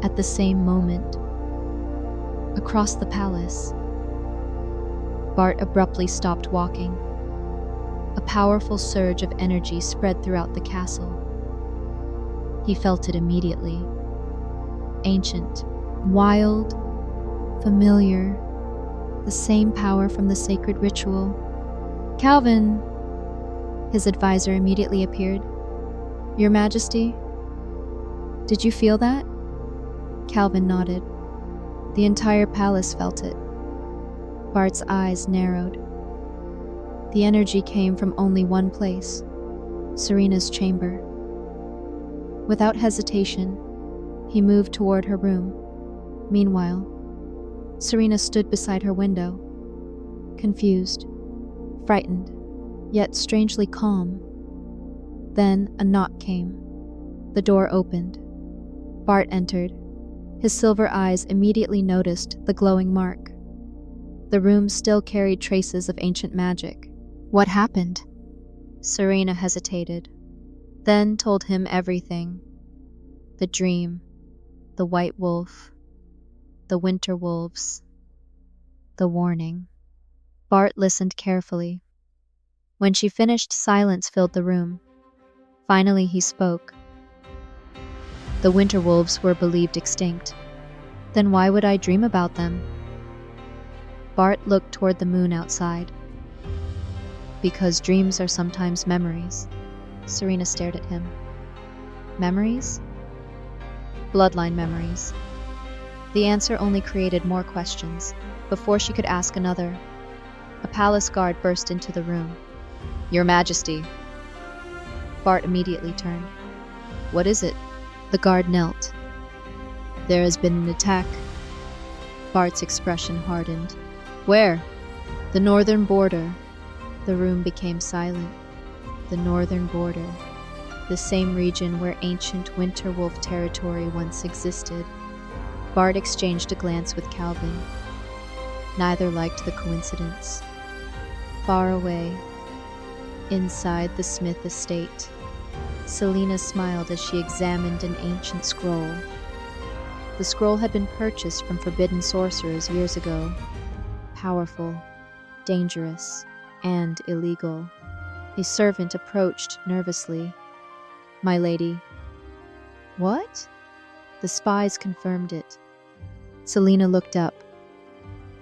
At the same moment, across the palace, Bart abruptly stopped walking. A powerful surge of energy spread throughout the castle. He felt it immediately. Ancient, wild, familiar, the same power from the sacred ritual. Calvin! His advisor immediately appeared. Your Majesty? Did you feel that? Calvin nodded. The entire palace felt it. Bart's eyes narrowed. The energy came from only one place, Serena's chamber. Without hesitation, he moved toward her room. Meanwhile, Serena stood beside her window, confused, frightened, yet strangely calm. Then a knock came. The door opened. Bart entered. His silver eyes immediately noticed the glowing mark. The room still carried traces of ancient magic. What happened? Serena hesitated, then told him everything. The dream, the white wolf, the winter wolves, the warning. Bart listened carefully. When she finished, silence filled the room. Finally he spoke. The winter wolves were believed extinct. Then why would I dream about them? Bart looked toward the moon outside. Because dreams are sometimes memories. Serena stared at him. Memories? Bloodline memories. The answer only created more questions. Before she could ask another, a palace guard burst into the room. "Your Majesty." Bart immediately turned. "What is it?" The guard knelt. "There has been an attack." Bart's expression hardened. "Where?" "The northern border." The room became silent. The northern border. The same region where ancient Winterwolf territory once existed. Bart exchanged a glance with Calvin. Neither liked the coincidence. Far away, inside the Smith estate, Selena smiled as she examined an ancient scroll. The scroll had been purchased from forbidden sorcerers years ago. Powerful, dangerous, and illegal. A servant approached nervously. "My lady." "What?" The spies confirmed it. Selena looked up.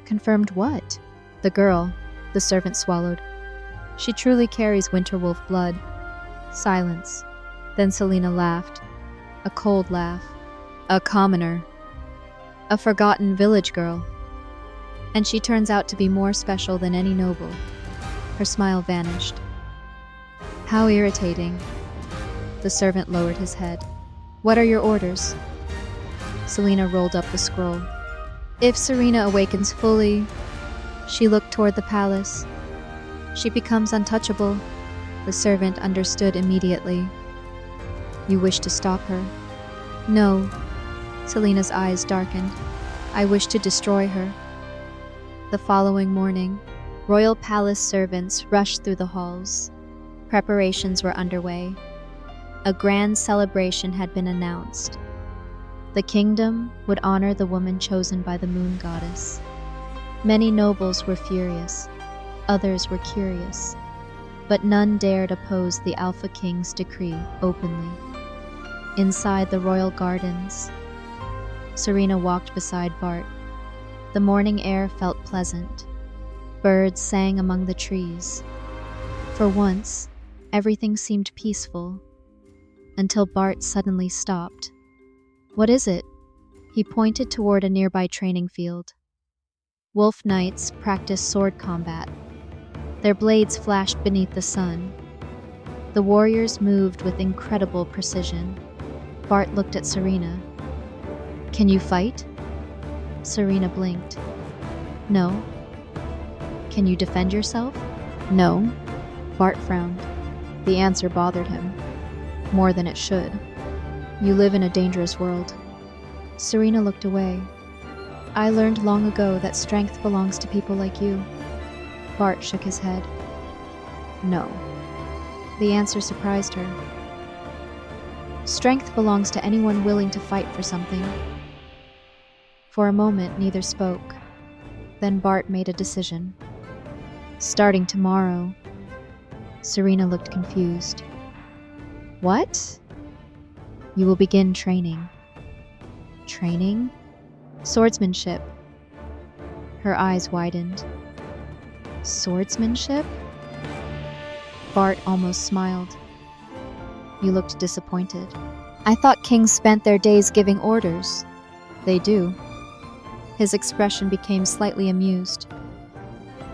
"Confirmed what?" "The girl," the servant swallowed. "She truly carries Winterwolf blood." Silence. Then Selena laughed. A cold laugh. "A commoner. A forgotten village girl. And she turns out to be more special than any noble." Her smile vanished. "How irritating." The servant lowered his head. "What are your orders?" Selena rolled up the scroll. "If Serena awakens fully," she looked toward the palace, "she becomes untouchable." The servant understood immediately. "You wish to stop her?" "No." Selena's eyes darkened. "I wish to destroy her." The following morning, royal palace servants rushed through the halls. Preparations were underway. A grand celebration had been announced. The kingdom would honor the woman chosen by the moon goddess. Many nobles were furious. Others were curious. But none dared oppose the Alpha King's decree openly. Inside the royal gardens, Serena walked beside Bart. The morning air felt pleasant. Birds sang among the trees. For once, everything seemed peaceful, until Bart suddenly stopped. "What is it?" He pointed toward a nearby training field. Wolf knights practiced sword combat. Their blades flashed beneath the sun. The warriors moved with incredible precision. Bart looked at Serena. "Can you fight?" Serena blinked. "No." "Can you defend yourself?" "No." Bart frowned. The answer bothered him. More than it should. "You live in a dangerous world." Serena looked away. "I learned long ago that strength belongs to people like you." Bart shook his head. "No." The answer surprised her. "Strength belongs to anyone willing to fight for something." For a moment, neither spoke. Then Bart made a decision. "Starting tomorrow." Serena looked confused. "What?" "You will begin training." "Training?" "Swordsmanship." Her eyes widened. "Swordsmanship?" Bart almost smiled. "You looked disappointed." "I thought kings spent their days giving orders." "They do." His expression became slightly amused.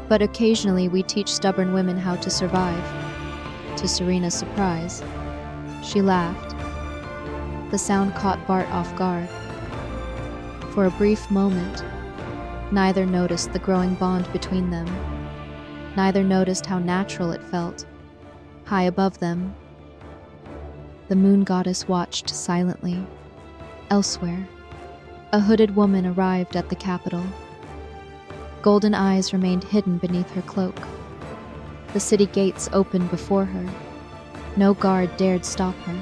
"But occasionally we teach stubborn women how to survive." To Serena's surprise, she laughed. The sound caught Bart off guard. For a brief moment, neither noticed the growing bond between them. Neither noticed how natural it felt. High above them, the moon goddess watched silently. Elsewhere, a hooded woman arrived at the capital. Golden eyes remained hidden beneath her cloak. The city gates opened before her. No guard dared stop her.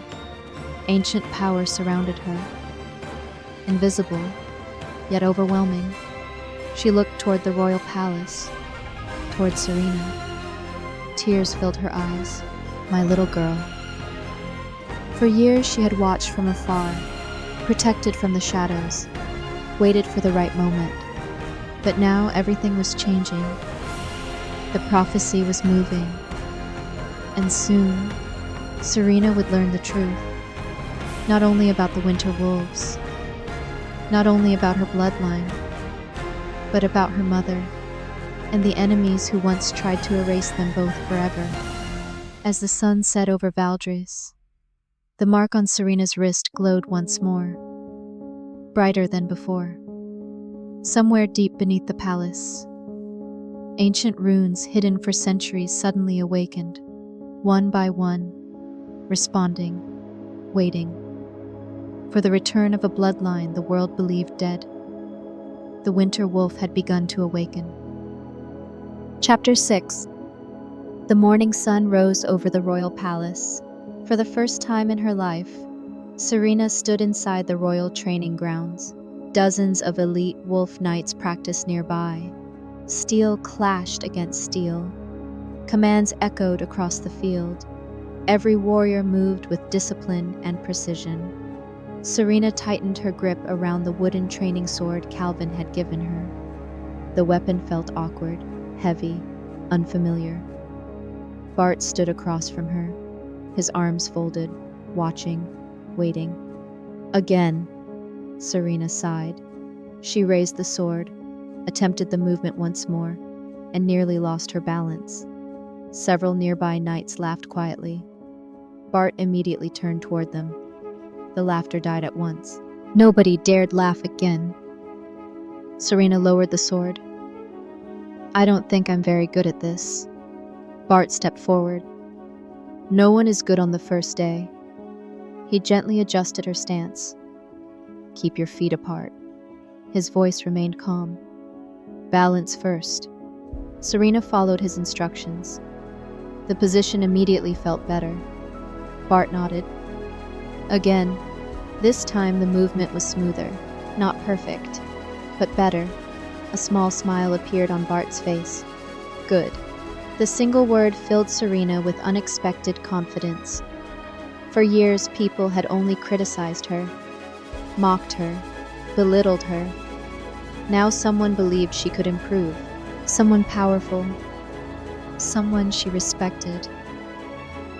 Ancient power surrounded her. Invisible, yet overwhelming, she looked toward the royal palace, toward Serena. Tears filled her eyes. My little girl. For years she had watched from afar, protected from the shadows, waited for the right moment. But now everything was changing. The prophecy was moving. And soon, Serena would learn the truth, not only about the winter wolves, not only about her bloodline, but about her mother and the enemies who once tried to erase them both forever. As the sun set over Valdres, the mark on Serena's wrist glowed once more, brighter than before. Somewhere deep beneath the palace, ancient runes hidden for centuries suddenly awakened, one by one, responding, waiting. For the return of a bloodline the world believed dead, the winter wolf had begun to awaken. Chapter 6. The morning sun rose over the royal palace. For the first time in her life, Serena stood inside the royal training grounds. Dozens of elite wolf knights practiced nearby. Steel clashed against steel. Commands echoed across the field. Every warrior moved with discipline and precision. Serena tightened her grip around the wooden training sword Calvin had given her. The weapon felt awkward, heavy, unfamiliar. Bart stood across from her, his arms folded, watching, waiting. Again, Serena sighed. She raised the sword, attempted the movement once more, and nearly lost her balance. Several nearby knights laughed quietly. Bart immediately turned toward them. The laughter died at once. Nobody dared laugh again. Serena lowered the sword. "I don't think I'm very good at this." Bart stepped forward. "No one is good on the first day." He gently adjusted her stance. "Keep your feet apart." His voice remained calm. "Balance first." Serena followed his instructions. The position immediately felt better. Bart nodded. Again, this time the movement was smoother, not perfect, but better. A small smile appeared on Bart's face. Good. The single word filled Serena with unexpected confidence. For years, people had only criticized her, mocked her, belittled her. Now someone believed she could improve. Someone powerful. Someone she respected.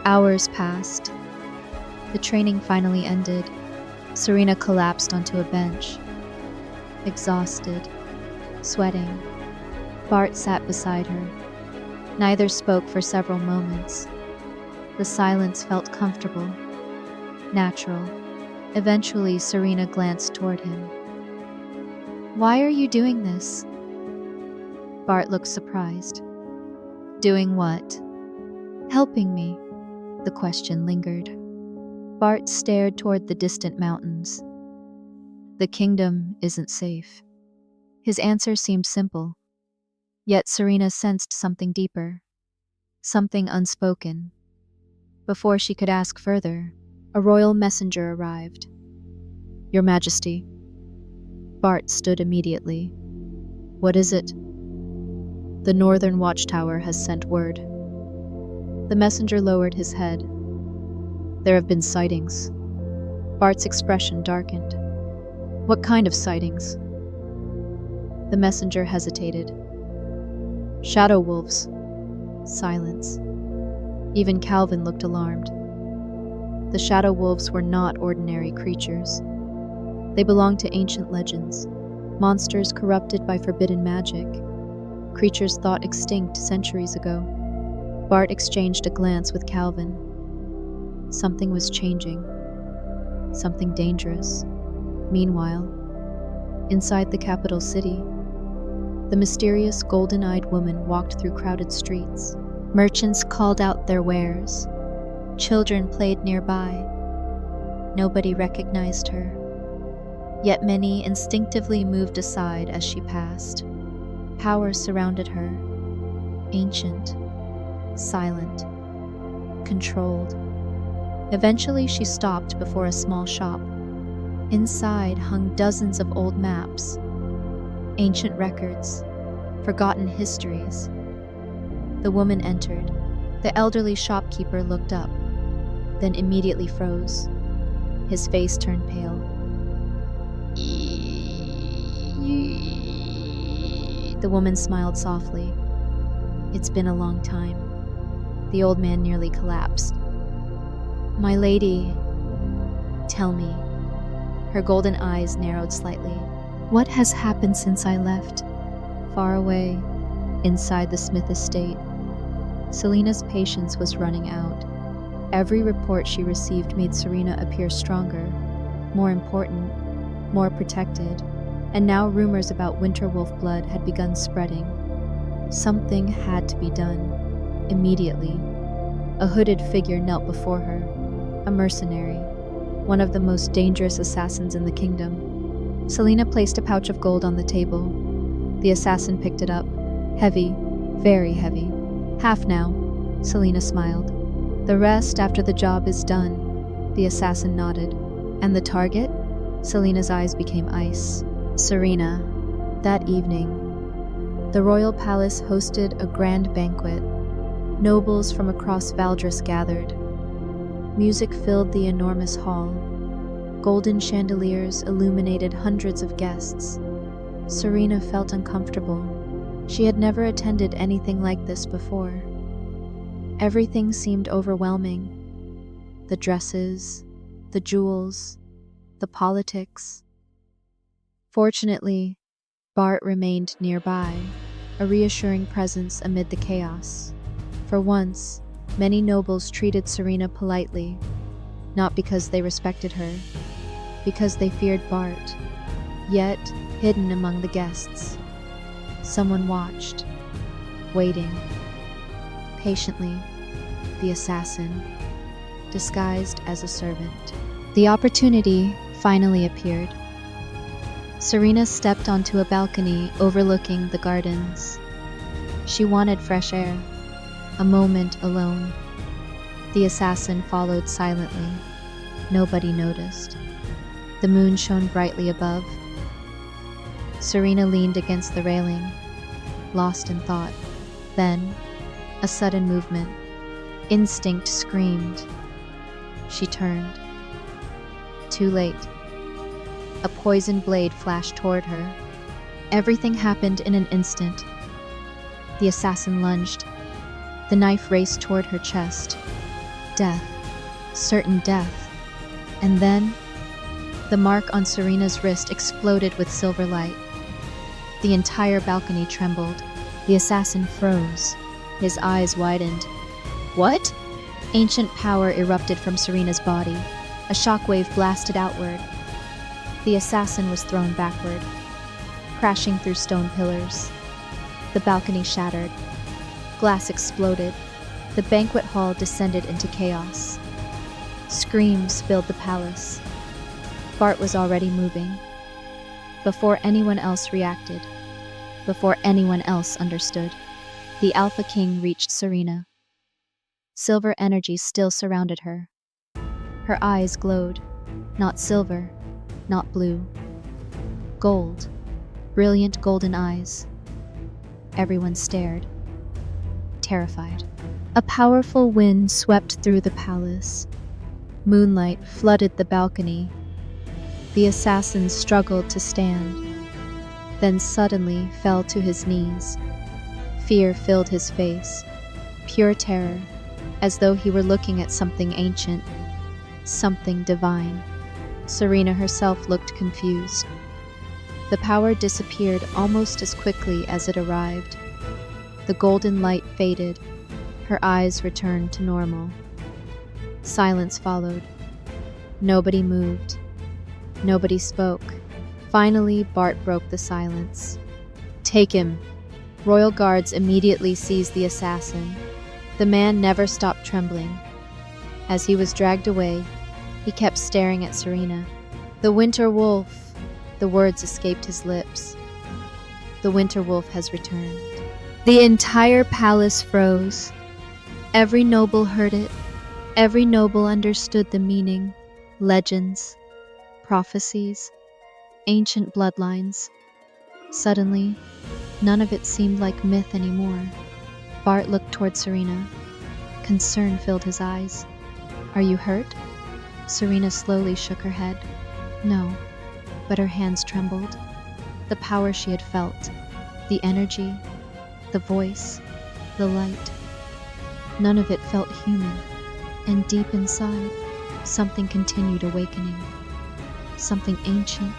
Hours passed. The training finally ended. Serena collapsed onto a bench. Exhausted, sweating. Bart sat beside her. Neither spoke for several moments. The silence felt comfortable, natural. Eventually, Serena glanced toward him. "Why are you doing this?" Bart looked surprised. "Doing what?" "Helping me." The question lingered. Bart stared toward the distant mountains. "The kingdom isn't safe." His answer seemed simple. Yet Serena sensed something deeper, something unspoken. Before she could ask further, a royal messenger arrived. "Your Majesty." Bart stood immediately. "What is it?" "The northern watchtower has sent word." The messenger lowered his head. "There have been sightings." Bart's expression darkened. "What kind of sightings?" The messenger hesitated. "Shadow wolves." Silence. Even Calvin looked alarmed. The shadow wolves were not ordinary creatures. They belonged to ancient legends, monsters corrupted by forbidden magic, creatures thought extinct centuries ago. Bart exchanged a glance with Calvin. Something was changing. Something dangerous. Meanwhile, inside the capital city, the mysterious golden-eyed woman walked through crowded streets. Merchants called out their wares. Children played nearby. Nobody recognized her. Yet many instinctively moved aside as she passed. Power surrounded her. Ancient, silent, controlled. Eventually she stopped before a small shop. Inside hung dozens of old maps, ancient records, forgotten histories. The woman entered. The elderly shopkeeper looked up, then immediately froze. His face turned pale. The woman smiled softly. "It's been a long time." The old man nearly collapsed. "My lady, tell me." Her golden eyes narrowed slightly. What has happened since I left? Far away, inside the Smith estate, Selena's patience was running out. Every report she received made Serena appear stronger, more important, more protected, and now rumors about Winterwolf blood had begun spreading. Something had to be done, immediately. A hooded figure knelt before her, a mercenary, one of the most dangerous assassins in the kingdom. Selena placed a pouch of gold on the table. The assassin picked it up. Heavy, very heavy. Half now, Selena smiled. The rest after the job is done, the assassin nodded. And the target? Selena's eyes became ice. Serena. That evening, the royal palace hosted a grand banquet. Nobles from across Valdris gathered. Music filled the enormous hall. Golden chandeliers illuminated hundreds of guests. Serena felt uncomfortable. She had never attended anything like this before. Everything seemed overwhelming. The dresses, the jewels, the politics. Fortunately, Bart remained nearby, a reassuring presence amid the chaos. For once, many nobles treated Serena politely, not because they respected her, because they feared Bart. Yet, hidden among the guests, someone watched, waiting. Patiently, the assassin, disguised as a servant. The opportunity finally appeared. Serena stepped onto a balcony overlooking the gardens. She wanted fresh air, a moment alone. The assassin followed silently. Nobody noticed. The moon shone brightly above. Serena leaned against the railing, lost in thought. Then, a sudden movement. Instinct screamed. She turned. Too late. A poisoned blade flashed toward her. Everything happened in an instant. The assassin lunged. The knife raced toward her chest. Death. Certain death. And then, the mark on Serena's wrist exploded with silver light. The entire balcony trembled. The assassin froze. His eyes widened. What? Ancient power erupted from Serena's body. A shockwave blasted outward. The assassin was thrown backward, crashing through stone pillars. The balcony shattered. Glass exploded. The banquet hall descended into chaos. Screams filled the palace. Bart was already moving. Before anyone else reacted, before anyone else understood, the Alpha King reached Serena. Silver energy still surrounded her. Her eyes glowed, not silver, not blue. Gold, brilliant golden eyes. Everyone stared, terrified. A powerful wind swept through the palace. Moonlight flooded the balcony. The assassin struggled to stand, then suddenly fell to his knees. Fear filled his face, pure terror, as though he were looking at something ancient, something divine. Serena herself looked confused. The power disappeared almost as quickly as it arrived. The golden light faded. Her eyes returned to normal. Silence followed. Nobody moved. Nobody spoke. Finally, Bart broke the silence. Take him. Royal guards immediately seized the assassin. The man never stopped trembling. As he was dragged away, he kept staring at Serena. The Winter Wolf. The words escaped his lips. The Winter Wolf has returned. The entire palace froze. Every noble heard it. Every noble understood the meaning. Legends, prophecies, ancient bloodlines. Suddenly, none of it seemed like myth anymore. Bart looked toward Serena. Concern filled his eyes. Are you hurt? Serena slowly shook her head. No, but her hands trembled. The power she had felt, the energy, the voice, the light. None of it felt human, and deep inside, something continued awakening. something ancient,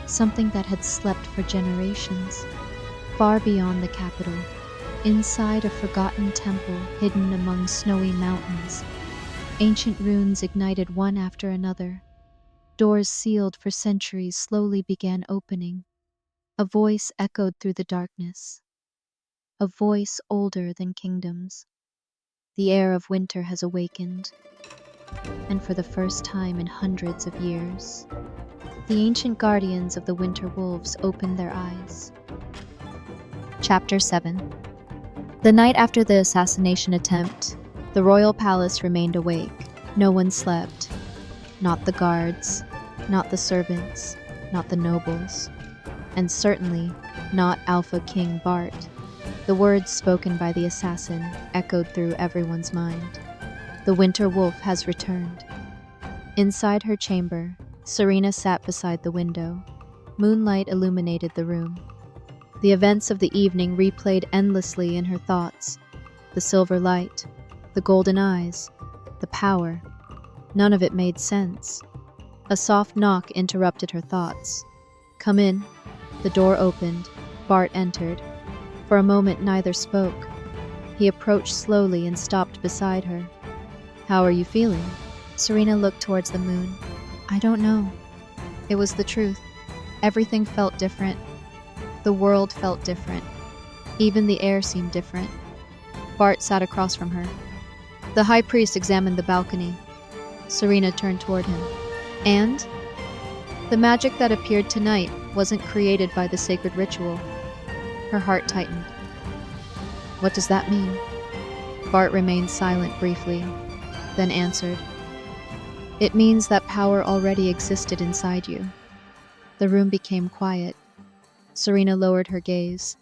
something that had slept for generations, far beyond the capital, inside a forgotten temple hidden among snowy mountains. Ancient runes ignited one after another. Doors sealed for centuries slowly began opening. A voice echoed through the darkness. A voice older than kingdoms. The air of winter has awakened, and for the first time in hundreds of years, the ancient guardians of the winter wolves opened their eyes. Chapter 7. The night after the assassination attempt, the royal palace remained awake. No one slept. Not the guards, not the servants, not the nobles, and certainly not Alpha King Bart. The words spoken by the assassin echoed through everyone's mind. The winter wolf has returned. Inside her chamber, Serena sat beside the window. Moonlight illuminated the room. The events of the evening replayed endlessly in her thoughts. The silver light, the golden eyes, the power. None of it made sense. A soft knock interrupted her thoughts. "Come in." The door opened. Bart entered. For a moment neither spoke. He approached slowly and stopped beside her. "How are you feeling?" Serena looked towards the moon. "I don't know." It was the truth. Everything felt different. The world felt different. Even the air seemed different. Bart sat across from her. The high priest examined the balcony. Serena turned toward him. "And?" "The magic that appeared tonight wasn't created by the sacred ritual." Her heart tightened. "What does that mean?" Bart remained silent briefly, then answered, "It means that power already existed inside you." The room became quiet. Serena lowered her gaze.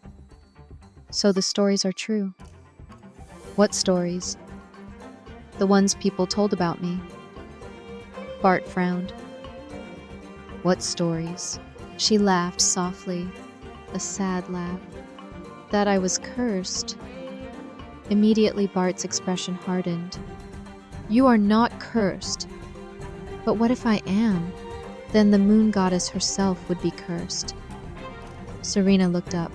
"So the stories are true." "What stories?" "The ones people told about me." Bart frowned. "What stories?" She laughed softly, a sad laugh. "That I was cursed." Immediately Bart's expression hardened. "You are not cursed." "But what if I am? Then the moon goddess herself would be cursed." Serena looked up.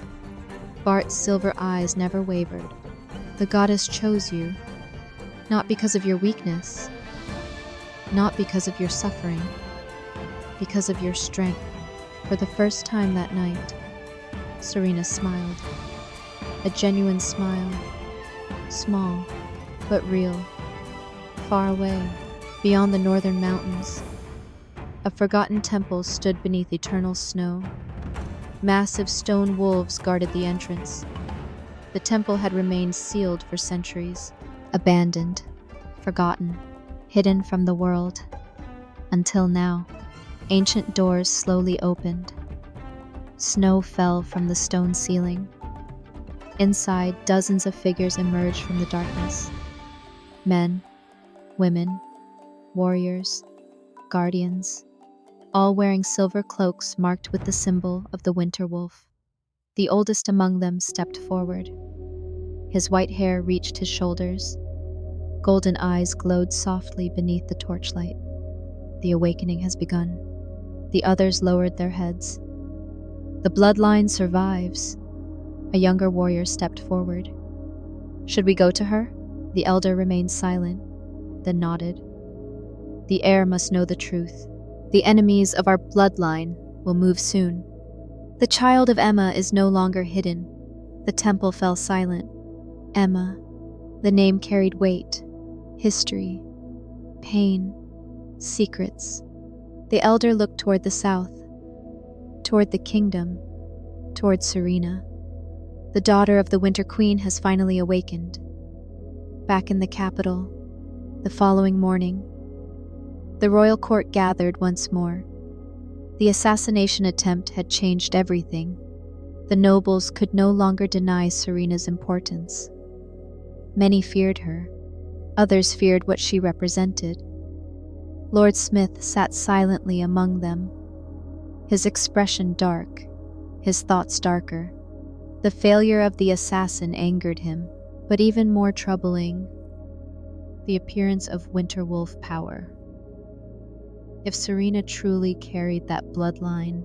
Bart's silver eyes never wavered. "The goddess chose you, not because of your weakness, not because of your suffering, because of your strength." For the first time that night, Serena smiled. A genuine smile. Small, but real. Far away, beyond the northern mountains, a forgotten temple stood beneath eternal snow. Massive stone wolves guarded the entrance. The temple had remained sealed for centuries, abandoned, forgotten, hidden from the world. Until now, ancient doors slowly opened. Snow fell from the stone ceiling. Inside, dozens of figures emerged from the darkness. Men, women, warriors, guardians, all wearing silver cloaks marked with the symbol of the winter wolf. The oldest among them stepped forward. His white hair reached his shoulders. Golden eyes glowed softly beneath the torchlight. The awakening has begun. The others lowered their heads. "The bloodline survives." A younger warrior stepped forward. "Should we go to her?" The elder remained silent, then nodded. "The heir must know the truth. The enemies of our bloodline will move soon." The child of Emma is no longer hidden. The temple fell silent. Emma. The name carried weight, history, pain, secrets. The elder looked toward the south, toward the kingdom, toward Serena. The daughter of the Winter Queen has finally awakened. Back in the capital, the following morning, the royal court gathered once more. The assassination attempt had changed everything. The nobles could no longer deny Serena's importance. Many feared her. Others feared what she represented. Lord Smith sat silently among them, his expression dark, his thoughts darker. The failure of the assassin angered him, but even more troubling, the appearance of Winterwolf power. If Serena truly carried that bloodline,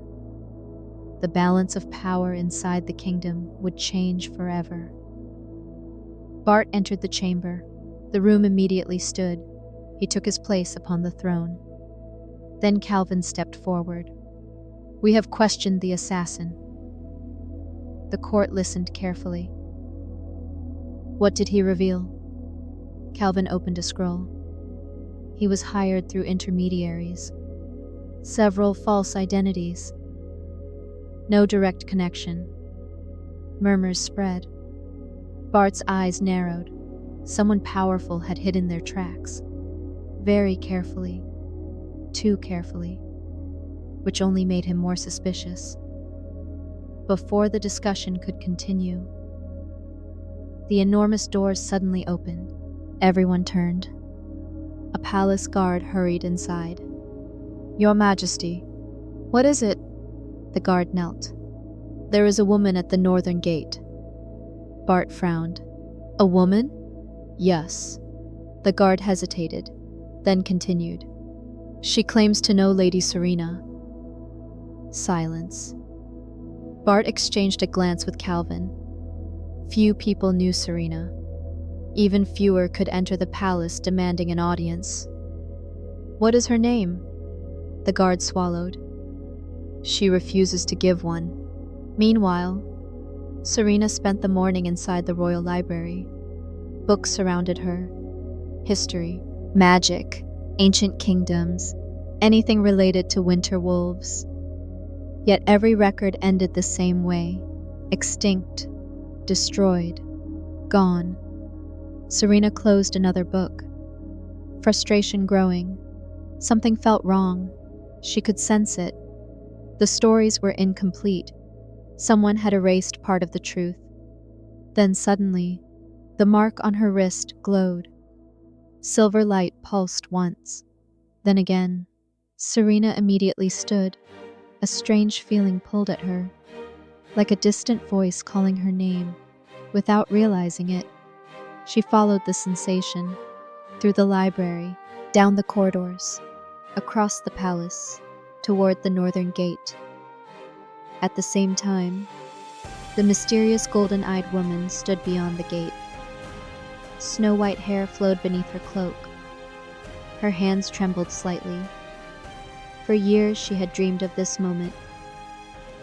the balance of power inside the kingdom would change forever. Bart entered the chamber. The room immediately stood. He took his place upon the throne. Then Calvin stepped forward. "We have questioned the assassin." The court listened carefully. "What did he reveal?" Calvin opened a scroll. He was hired through intermediaries. Several false identities. No direct connection. Murmurs spread. Bart's eyes narrowed. Someone powerful had hidden their tracks. Very carefully. Too carefully. Which only made him more suspicious. Before the discussion could continue, the enormous doors suddenly opened. Everyone turned. A palace guard hurried inside. "Your Majesty." "What is it?" The guard knelt. "There is a woman at the northern gate." Bart frowned. "A woman?" "Yes." The guard hesitated, then continued. "She claims to know Lady Serena." Silence. Bart exchanged a glance with Calvin. Few people knew Serena. Even fewer could enter the palace demanding an audience. "What is her name?" The guard swallowed. "She refuses to give one." Meanwhile, Serena spent the morning inside the royal library. Books surrounded her. History, magic, ancient kingdoms, anything related to winter wolves. Yet every record ended the same way: extinct, destroyed, gone. Serena closed another book. Frustration growing. Something felt wrong. She could sense it. The stories were incomplete. Someone had erased part of the truth. Then suddenly, the mark on her wrist glowed. Silver light pulsed once. Then again. Serena immediately stood. A strange feeling pulled at her, like a distant voice calling her name. Without realizing it, she followed the sensation, through the library, down the corridors, across the palace, toward the northern gate. At the same time, the mysterious golden-eyed woman stood beyond the gate. Snow-white hair flowed beneath her cloak. Her hands trembled slightly. For years she had dreamed of this moment,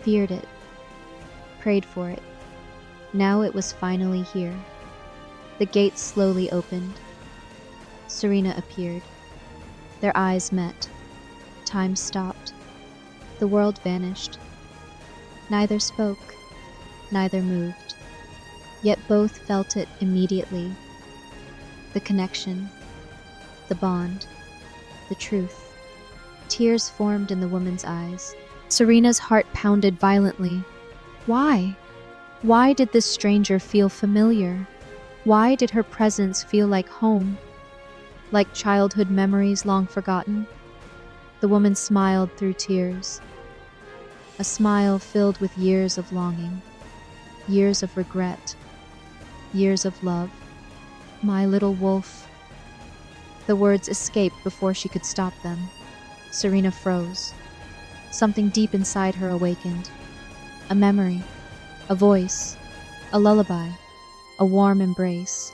feared it, prayed for it. Now it was finally here. The gate slowly opened. Serena appeared. Their eyes met. Time stopped. The world vanished. Neither spoke, neither moved. Yet both felt it immediately. The connection, the bond, the truth. Tears formed in the woman's eyes. Serena's heart pounded violently. Why? Why did this stranger feel familiar? Why did her presence feel like home? Like childhood memories long forgotten? The woman smiled through tears. A smile filled with years of longing, years of regret, years of love. "My little wolf." The words escaped before she could stop them. Serena froze. Something deep inside her awakened. A memory, a voice, a lullaby, a warm embrace.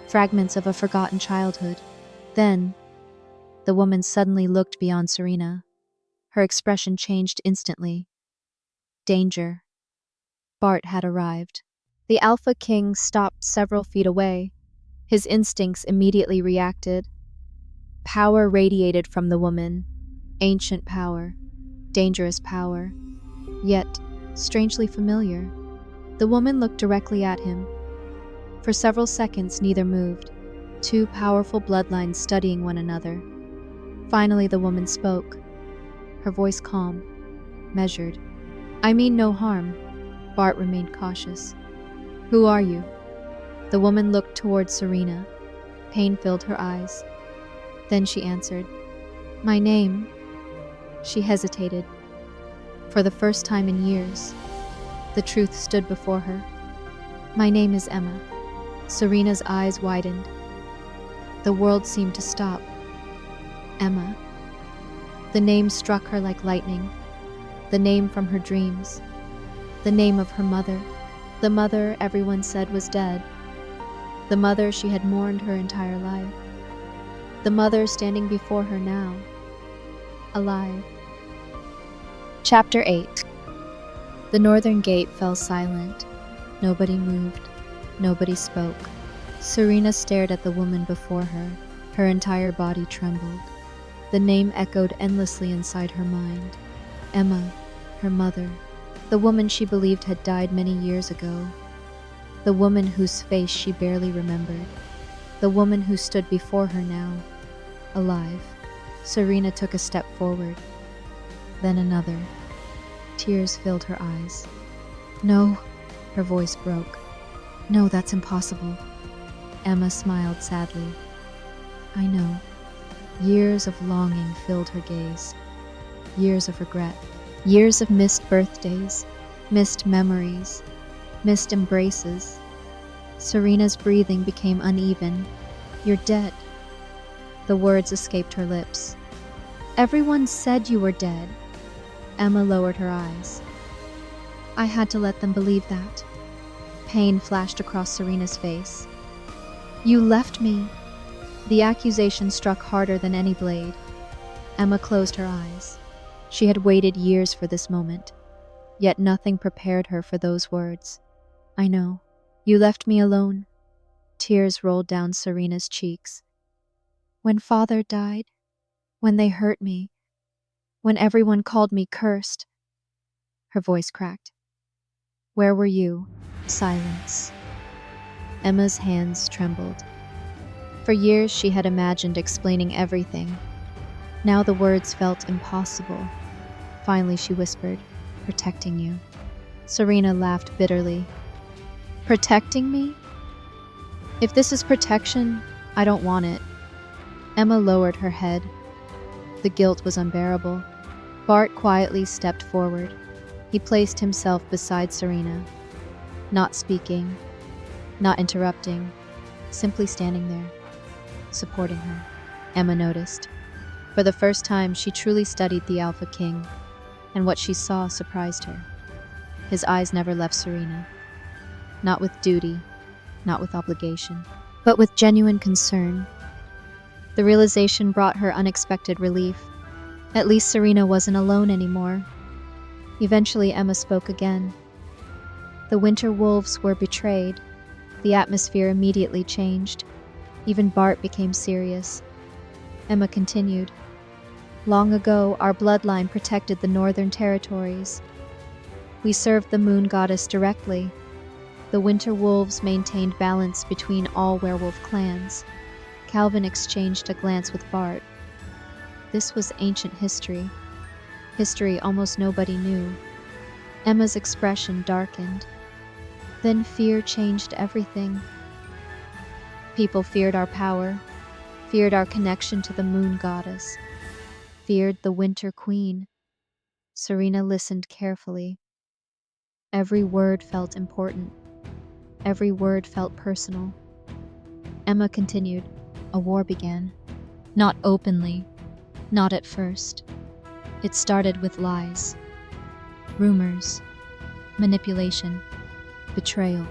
Fragments of a forgotten childhood. Then, the woman suddenly looked beyond Serena. Her expression changed instantly. Danger. Bart had arrived. The Alpha King stopped several feet away. His instincts immediately reacted. Power radiated from the woman. Ancient power. Dangerous power. Yet, strangely familiar. The woman looked directly at him. For several seconds, neither moved. Two powerful bloodlines studying one another. Finally, the woman spoke. Her voice calm, measured. "I mean no harm." Bart remained cautious. "Who are you?" The woman looked toward Serena. Pain filled her eyes. Then she answered, "My name." She hesitated. For the first time in years, the truth stood before her. "My name is Emma." Serena's eyes widened. The world seemed to stop. "Emma." The name struck her like lightning. The name from her dreams. The name of her mother. The mother everyone said was dead. The mother she had mourned her entire life. The mother standing before her now, alive. Chapter 8. The northern gate fell silent. Nobody moved. Nobody spoke. Serena stared at the woman before her. Her entire body trembled. The name echoed endlessly inside her mind. Emma, her mother. The woman she believed had died many years ago. The woman whose face she barely remembered. The woman who stood before her now, alive. Serena took a step forward. Then another. Tears filled her eyes. "No," her voice broke. "No, that's impossible." Emma smiled sadly. "I know." Years of longing filled her gaze. Years of regret. Years of missed birthdays, missed memories, missed embraces. Serena's breathing became uneven. "You're dead." The words escaped her lips. "Everyone said you were dead." Emma lowered her eyes. "I had to let them believe that." Pain flashed across Serena's face. "You left me." The accusation struck harder than any blade. Emma closed her eyes. She had waited years for this moment, yet nothing prepared her for those words. "I know. You left me alone." Tears rolled down Serena's cheeks. "When Father died, when they hurt me, when everyone called me cursed." Her voice cracked. "Where were you?" Silence. Emma's hands trembled. For years she had imagined explaining everything. Now the words felt impossible. Finally she whispered, "Protecting you." Serena laughed bitterly. "Protecting me? If this is protection, I don't want it." Emma lowered her head. The guilt was unbearable. Bart quietly stepped forward. He placed himself beside Serena, not speaking, not interrupting, simply standing there, supporting her. Emma noticed. For the first time, she truly studied the Alpha King, and what she saw surprised her. His eyes never left Serena. Not with duty, not with obligation, but with genuine concern. The realization brought her unexpected relief. At least Serena wasn't alone anymore. Eventually, Emma spoke again. The winter wolves were betrayed. The atmosphere immediately changed. Even Bart became serious. Emma continued. "Long ago, our bloodline protected the northern territories. We served the moon goddess directly. The winter wolves maintained balance between all werewolf clans." Calvin exchanged a glance with Bart. This was ancient history. History almost nobody knew. Emma's expression darkened. Then fear changed everything. People feared our power, feared our connection to the moon goddess, feared the winter queen. Serena listened carefully. Every word felt important. Every word felt personal. Emma continued. A war began. Not openly, not at first. It started with lies, rumors, manipulation, betrayal.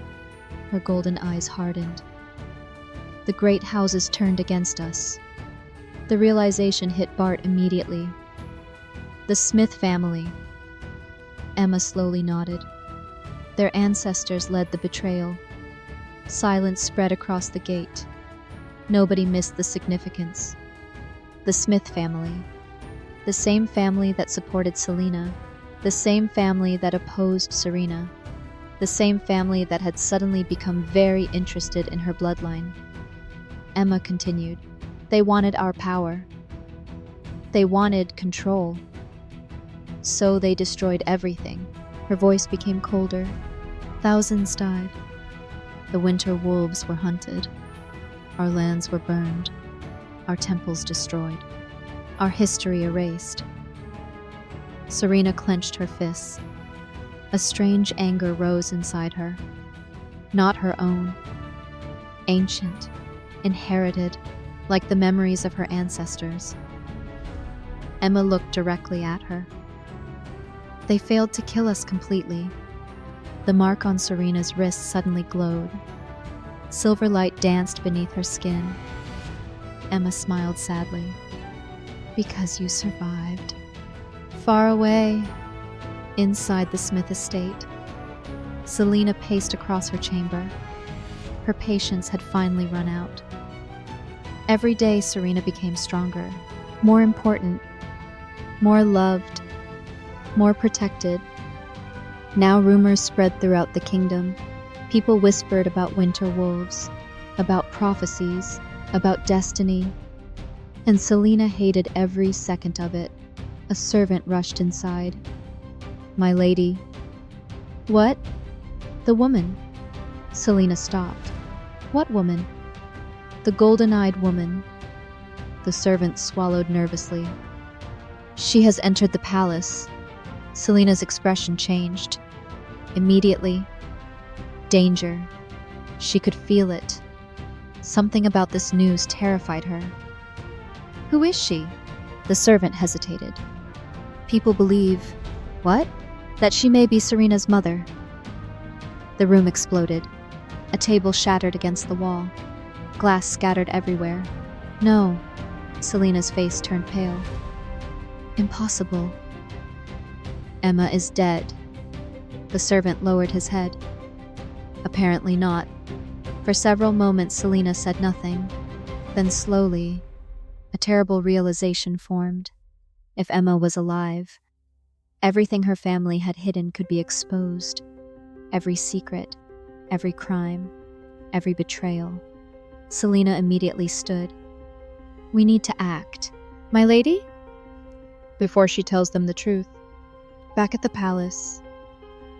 Her golden eyes hardened. The great houses turned against us. The realization hit Bart immediately. The Smith family. Emma slowly nodded. Their ancestors led the betrayal. Silence spread across the gate. Nobody missed the significance. The Smith family. The same family that supported Selena. The same family that opposed Serena. The same family that had suddenly become very interested in her bloodline. Emma continued. They wanted our power. They wanted control. So they destroyed everything. Her voice became colder. Thousands died. The winter wolves were hunted. Our lands were burned. Our temples destroyed. Our history erased. Serena clenched her fists. A strange anger rose inside her. Not her own. Ancient, inherited, like the memories of her ancestors. Emma looked directly at her. They failed to kill us completely. The mark on Serena's wrist suddenly glowed. Silver light danced beneath her skin. Emma smiled sadly. Because you survived. Far away, inside the Smith estate, Selena paced across her chamber. Her patience had finally run out. Every day, Serena became stronger, more important, more loved, more protected. Now rumors spread throughout the kingdom. People whispered about winter wolves, about prophecies, about destiny, and Selena hated every second of it. A servant rushed inside. My lady. What? The woman. Selena stopped. What woman? The golden-eyed woman. The servant swallowed nervously. She has entered the palace. Selena's expression changed. Immediately. Danger. She could feel it. Something about this news terrified her. Who is she? The servant hesitated. People believe, what? That she may be Serena's mother. The room exploded. A table shattered against the wall. Glass scattered everywhere. No. Selena's face turned pale. Impossible. Emma is dead. The servant lowered his head. Apparently not. For several moments, Selena said nothing. Then slowly, a terrible realization formed. If Emma was alive, everything her family had hidden could be exposed. Every secret, every crime, every betrayal. Selena immediately stood. We need to act. My lady? Before she tells them the truth. Back at the palace,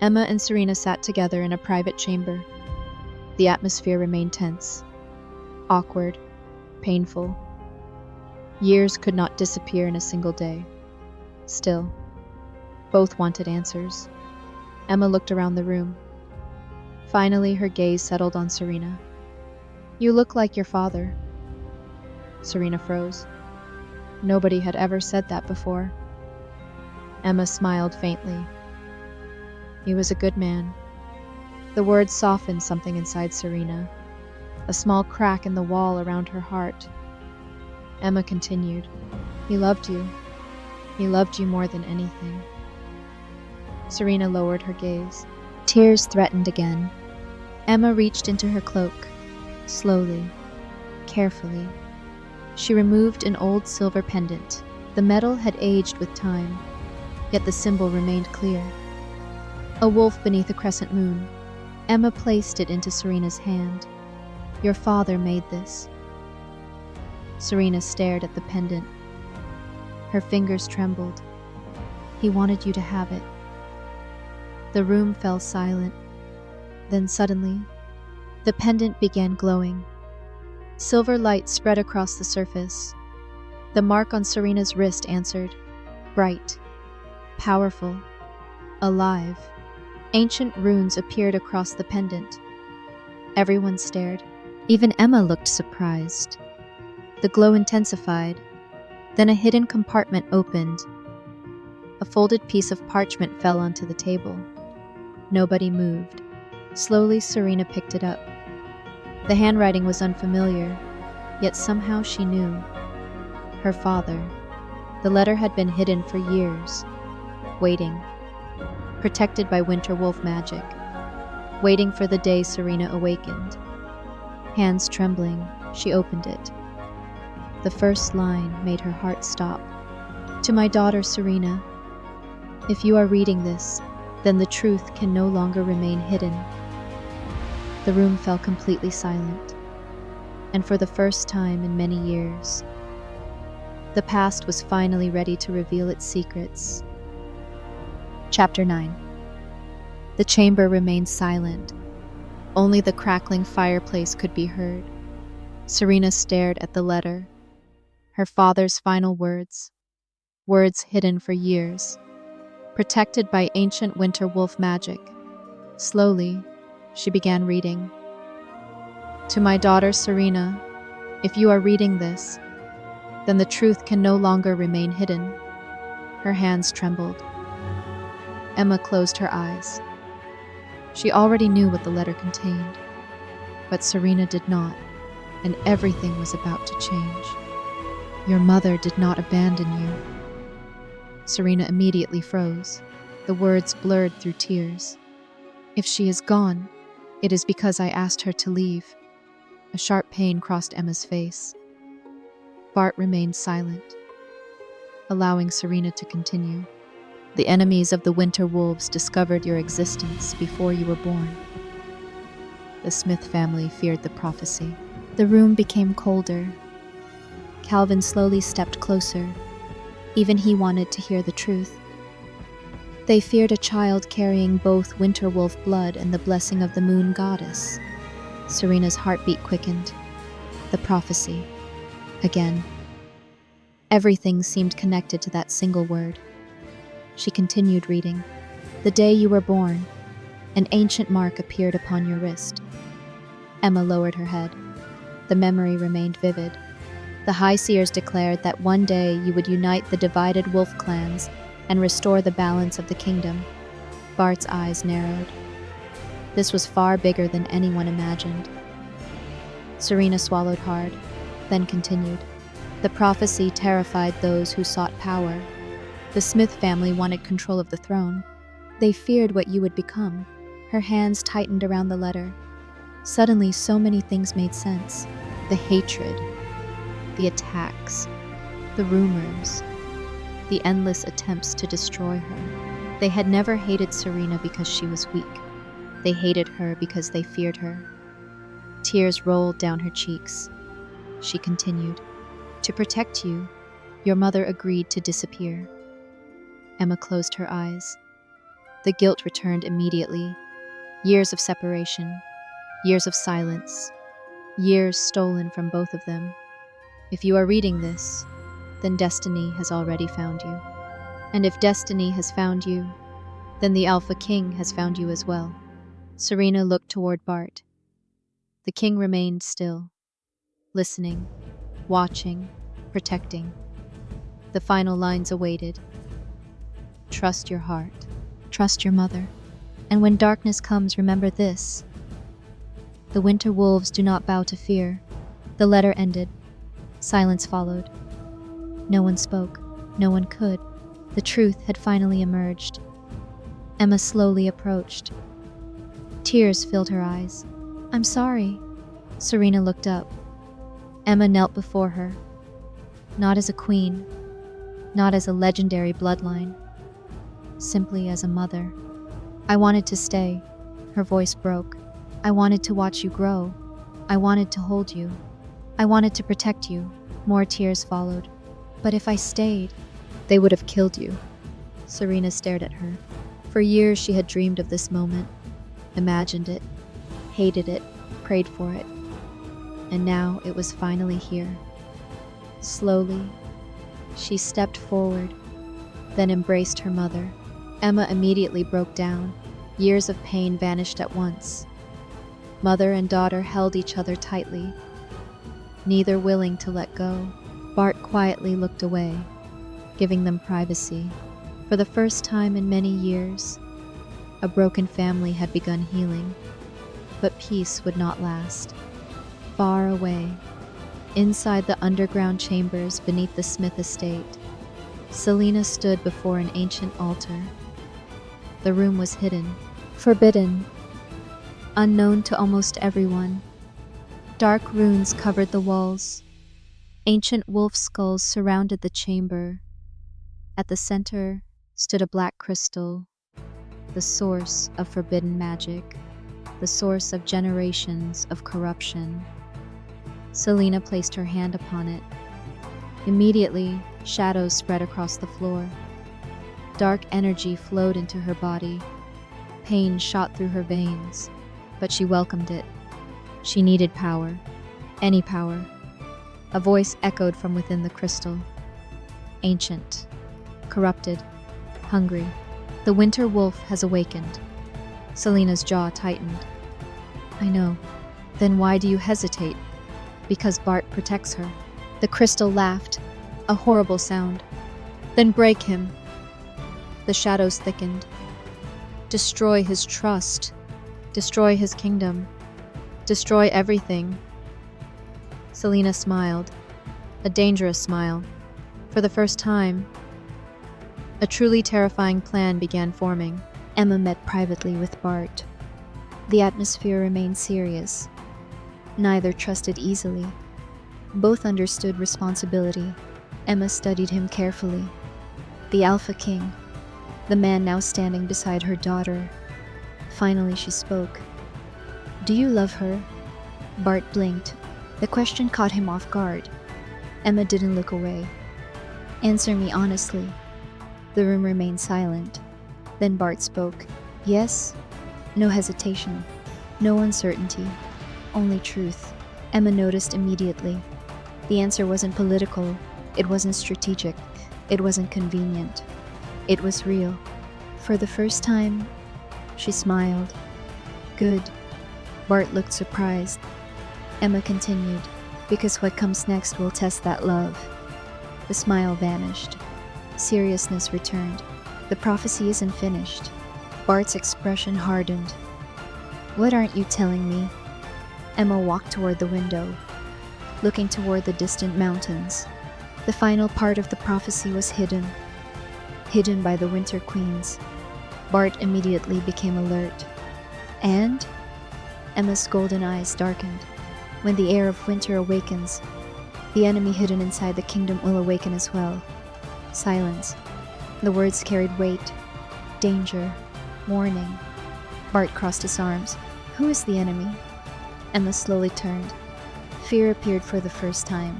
Emma and Serena sat together in a private chamber. The atmosphere remained tense, awkward, painful. Years could not disappear in a single day. Still, both wanted answers. Emma looked around the room. Finally, her gaze settled on Serena. You look like your father. Serena froze. Nobody had ever said that before. Emma smiled faintly. He was a good man. The words softened something inside Serena, a small crack in the wall around her heart. Emma continued, He loved you. He loved you more than anything. Serena lowered her gaze. Tears threatened again. Emma reached into her cloak, slowly, carefully. She removed an old silver pendant. The metal had aged with time, yet the symbol remained clear. A wolf beneath a crescent moon. Emma placed it into Serena's hand. Your father made this. Serena stared at the pendant. Her fingers trembled. He wanted you to have it. The room fell silent. Then suddenly, the pendant began glowing. Silver light spread across the surface. The mark on Serena's wrist answered, bright, powerful, alive. Ancient runes appeared across the pendant. Everyone stared. Even Emma looked surprised. The glow intensified. Then a hidden compartment opened. A folded piece of parchment fell onto the table. Nobody moved. Slowly, Serena picked it up. The handwriting was unfamiliar, yet somehow she knew. Her father. The letter had been hidden for years, waiting, protected by winter wolf magic, waiting for the day Serena awakened. Hands trembling, she opened it. The first line made her heart stop. To my daughter Serena, if you are reading this, then the truth can no longer remain hidden. The room fell completely silent, and for the first time in many years, the past was finally ready to reveal its secrets. Chapter 9. The chamber remained silent. Only the crackling fireplace could be heard. Serena stared at the letter. Her father's final words. Words hidden for years. Protected by ancient winter wolf magic. Slowly, she began reading. To my daughter Serena, if you are reading this, then the truth can no longer remain hidden. Her hands trembled. Emma closed her eyes. She already knew what the letter contained, but Serena did not, and everything was about to change. Your mother did not abandon you. Serena immediately froze. The words blurred through tears. If she is gone, it is because I asked her to leave. A sharp pain crossed Emma's face. Bart remained silent, allowing Serena to continue. The enemies of the winter wolves discovered your existence before you were born. The Smith family feared the prophecy. The room became colder. Calvin slowly stepped closer. Even he wanted to hear the truth. They feared a child carrying both winter wolf blood and the blessing of the moon goddess. Serena's heartbeat quickened. The prophecy. Again. Everything seemed connected to that single word. She continued reading. The day you were born, an ancient mark appeared upon your wrist. Emma lowered her head. The memory remained vivid. The High Seers declared that one day you would unite the divided wolf clans and restore the balance of the kingdom. Bart's eyes narrowed. This was far bigger than anyone imagined. Serena swallowed hard, then continued. The prophecy terrified those who sought power. The Smith family wanted control of the throne. They feared what you would become. Her hands tightened around the letter. Suddenly, so many things made sense. The hatred, the attacks, the rumors, the endless attempts to destroy her. They had never hated Serena because she was weak. They hated her because they feared her. Tears rolled down her cheeks. She continued. To protect you, your mother agreed to disappear. Emma closed her eyes. The guilt returned immediately. Years of separation, years of silence, years stolen from both of them. If you are reading this, then destiny has already found you. And if destiny has found you, then the Alpha King has found you as well. Serena looked toward Bart. The king remained still, listening, watching, protecting. The final lines awaited. Trust your heart. Trust your mother. And when darkness comes, remember this. The winter wolves do not bow to fear. The letter ended. Silence followed. No one spoke. No one could. The truth had finally emerged. Emma slowly approached. Tears filled her eyes. I'm sorry. Serena looked up. Emma knelt before her. Not as a queen. Not as a legendary bloodline. Simply as a mother. I wanted to stay. Her voice broke. I wanted to watch you grow. I wanted to hold you. I wanted to protect you. More tears followed. But if I stayed, they would have killed you. Serena stared at her. For years she had dreamed of this moment, imagined it, hated it, prayed for it. And now it was finally here. Slowly, she stepped forward, then embraced her mother. Emma immediately broke down. Years of pain vanished at once. Mother and daughter held each other tightly, neither willing to let go. Bart quietly looked away, giving them privacy. For the first time in many years, a broken family had begun healing, but peace would not last. Far away, inside the underground chambers beneath the Smith estate, Selena stood before an ancient altar. The room was hidden, forbidden, unknown to almost everyone. Dark runes covered the walls. Ancient wolf skulls surrounded the chamber. At the center stood a black crystal, the source of forbidden magic, the source of generations of corruption. Selena placed her hand upon it. Immediately, shadows spread across the floor. Dark energy flowed into her body. Pain shot through her veins, but she welcomed it. She needed power, any power. A voice echoed from within the crystal. Ancient, corrupted, hungry. The winter wolf has awakened. Selena's jaw tightened. I know. Then why do you hesitate? Because Bart protects her. The crystal laughed, a horrible sound. Then break him. The shadows thickened. Destroy his trust. Destroy his kingdom. Destroy everything. Selena smiled. A dangerous smile. For the first time, a truly terrifying plan began forming. Emma met privately with Bart. The atmosphere remained serious. Neither trusted easily. Both understood responsibility. Emma studied him carefully. The Alpha King, the man now standing beside her daughter. Finally she spoke. "Do you love her?" Bart blinked. The question caught him off guard. Emma didn't look away. "Answer me honestly." The room remained silent. Then Bart spoke. "Yes." No hesitation. No uncertainty. Only truth. Emma noticed immediately. The answer wasn't political. It wasn't strategic. It wasn't convenient. It was real. For the first time, she smiled. "Good." Bart looked surprised. Emma continued, "Because what comes next will test that love." The smile vanished. Seriousness returned. "The prophecy isn't finished." Bart's expression hardened. "What aren't you telling me?" Emma walked toward the window, looking toward the distant mountains. The final part of the prophecy was hidden by the Winter Queens. Bart immediately became alert. "And?" Emma's golden eyes darkened. "When the air of winter awakens, the enemy hidden inside the kingdom will awaken as well." Silence. The words carried weight. Danger. Warning. Bart crossed his arms. "Who is the enemy?" Emma slowly turned. Fear appeared for the first time.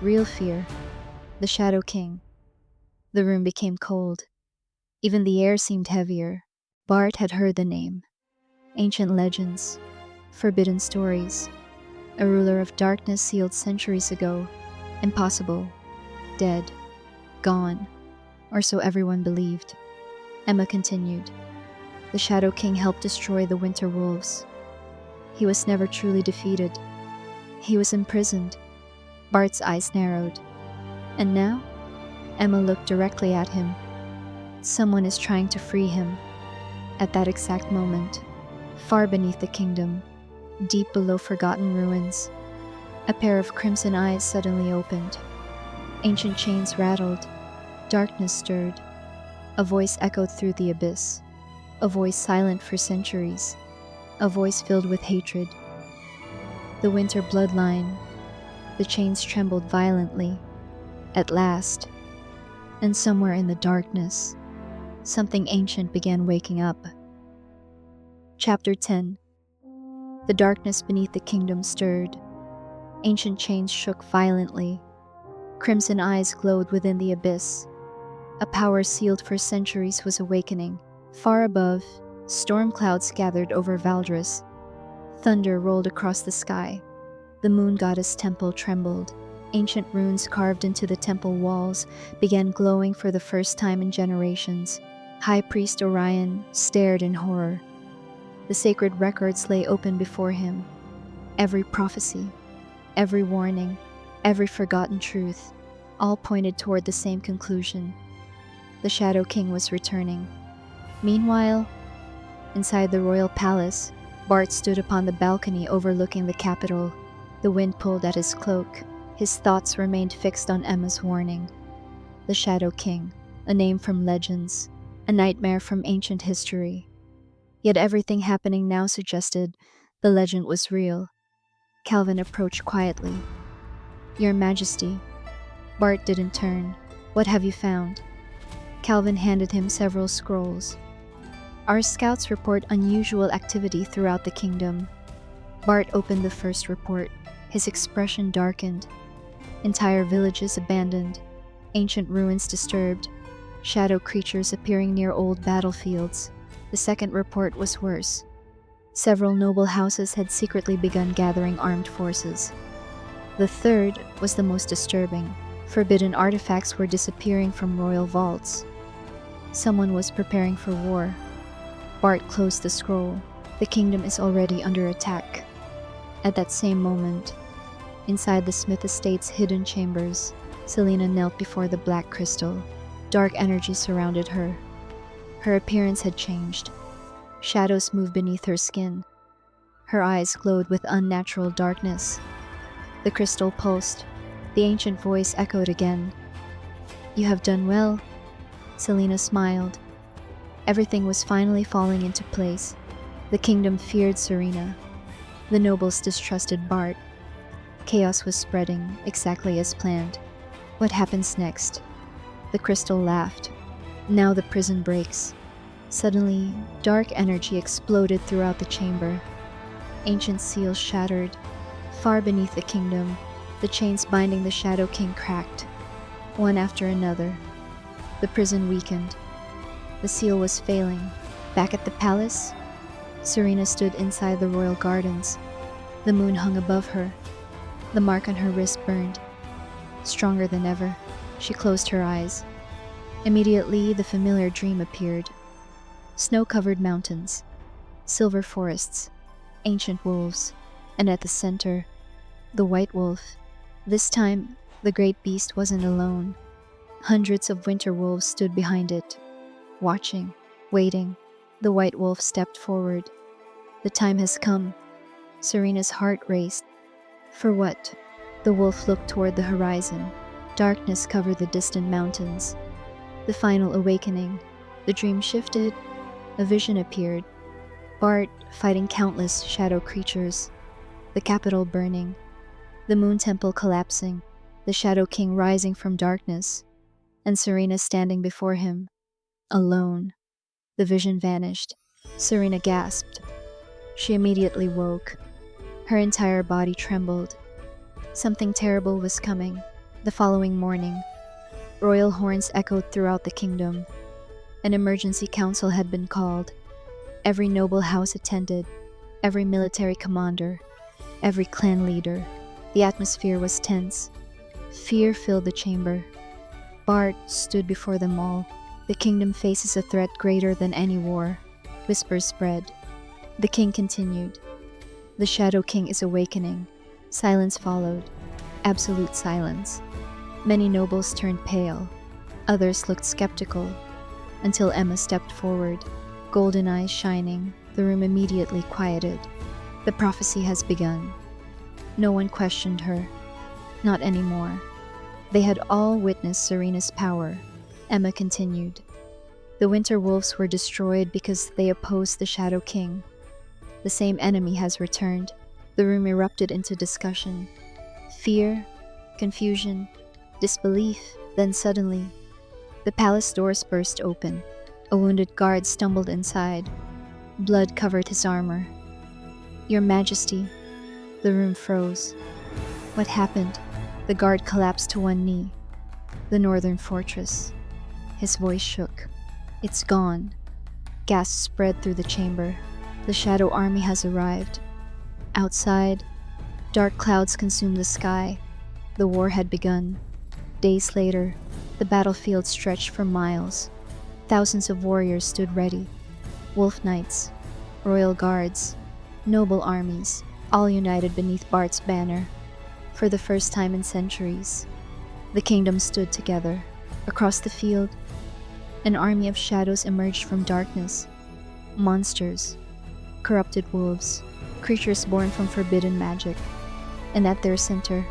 Real fear. The Shadow King. The room became cold. Even the air seemed heavier. Bart had heard the name. Ancient legends. Forbidden stories. A ruler of darkness sealed centuries ago. Impossible. Dead. Gone. Or so everyone believed. Emma continued. "The Shadow King helped destroy the Winter Wolves. He was never truly defeated. He was imprisoned." Bart's eyes narrowed. "And now?" Emma looked directly at him. "Someone is trying to free him." At that exact moment, far beneath the kingdom, deep below forgotten ruins, a pair of crimson eyes suddenly opened. Ancient chains rattled. Darkness stirred. A voice echoed through the abyss. A voice silent for centuries. A voice filled with hatred. The winter bloodline. The chains trembled violently. At last. And somewhere in the darkness, something ancient began waking up. Chapter 10. The darkness beneath the kingdom stirred. Ancient chains shook violently. Crimson eyes glowed within the abyss. A power sealed for centuries was awakening. Far above, storm clouds gathered over Valdris. Thunder rolled across the sky. The moon goddess temple trembled. Ancient runes carved into the temple walls began glowing for the first time in generations. High Priest Orion stared in horror. The sacred records lay open before him. Every prophecy, every warning, every forgotten truth, all pointed toward the same conclusion. The Shadow King was returning. Meanwhile, inside the royal palace, Bart stood upon the balcony overlooking the capital. The wind pulled at his cloak. His thoughts remained fixed on Emma's warning. The Shadow King, a name from legends, a nightmare from ancient history. Yet everything happening now suggested the legend was real. Calvin approached quietly. "Your Majesty." Bart didn't turn. "What have you found?" Calvin handed him several scrolls. "Our scouts report unusual activity throughout the kingdom." Bart opened the first report. His expression darkened. Entire villages abandoned, ancient ruins disturbed, shadow creatures appearing near old battlefields. The second report was worse. Several noble houses had secretly begun gathering armed forces. The third was the most disturbing. Forbidden artifacts were disappearing from royal vaults. Someone was preparing for war. Bart closed the scroll. The kingdom is already under attack. At that same moment, inside the Smith estate's hidden chambers, Selena knelt before the black crystal. Dark energy surrounded her. Her appearance had changed. Shadows moved beneath her skin. Her eyes glowed with unnatural darkness. The crystal pulsed. The ancient voice echoed again. "You have done well." Selena smiled. Everything was finally falling into place. The kingdom feared Serena. The nobles distrusted Bart. Chaos was spreading, exactly as planned. What happens next? The crystal laughed. Now the prison breaks. Suddenly, dark energy exploded throughout the chamber. Ancient seals shattered. Far beneath the kingdom, the chains binding the Shadow King cracked, one after another. The prison weakened. The seal was failing. Back at the palace, Serena stood inside the royal gardens. The moon hung above her. The mark on her wrist burned. Stronger than ever, she closed her eyes. Immediately, the familiar dream appeared. Snow-covered mountains, silver forests, ancient wolves, and at the center, the white wolf. This time, the great beast wasn't alone. Hundreds of winter wolves stood behind it, watching, waiting. The white wolf stepped forward. "The time has come." Serena's heart raced. For what? The wolf looked toward the horizon. Darkness covered the distant mountains. The final awakening. The dream shifted. A vision appeared. Bart fighting countless shadow creatures. The capital burning. The moon temple collapsing. The Shadow King rising from darkness. And Serena standing before him. Alone. The vision vanished. Serena gasped. She immediately woke. Her entire body trembled. Something terrible was coming. The following morning, royal horns echoed throughout the kingdom. An emergency council had been called. Every noble house attended, every military commander, every clan leader. The atmosphere was tense. Fear filled the chamber. Bart stood before them all. The kingdom faces a threat greater than any war. Whispers spread. The king continued. The Shadow King is awakening. Silence followed. Absolute silence. Many nobles turned pale. Others looked skeptical. Until Emma stepped forward, golden eyes shining. The room immediately quieted. The prophecy has begun. No one questioned her. Not anymore. They had all witnessed Serena's power. Emma continued. The winter wolves were destroyed because they opposed the Shadow King. The same enemy has returned. The room erupted into discussion. Fear, confusion, disbelief. Then suddenly, the palace doors burst open. A wounded guard stumbled inside. Blood covered his armor. "Your Majesty." The room froze. What happened? The guard collapsed to one knee. The northern fortress. His voice shook. "It's gone." Gasps spread through the chamber. The Shadow Army has arrived. Outside, dark clouds consumed the sky. The war had begun. Days later, the battlefield stretched for miles. Thousands of warriors stood ready. Wolf Knights, royal guards, noble armies, all united beneath Bart's banner. For the first time in centuries, the kingdom stood together. Across the field, an army of shadows emerged from darkness. Monsters, corrupted wolves, creatures born from forbidden magic. And at their center,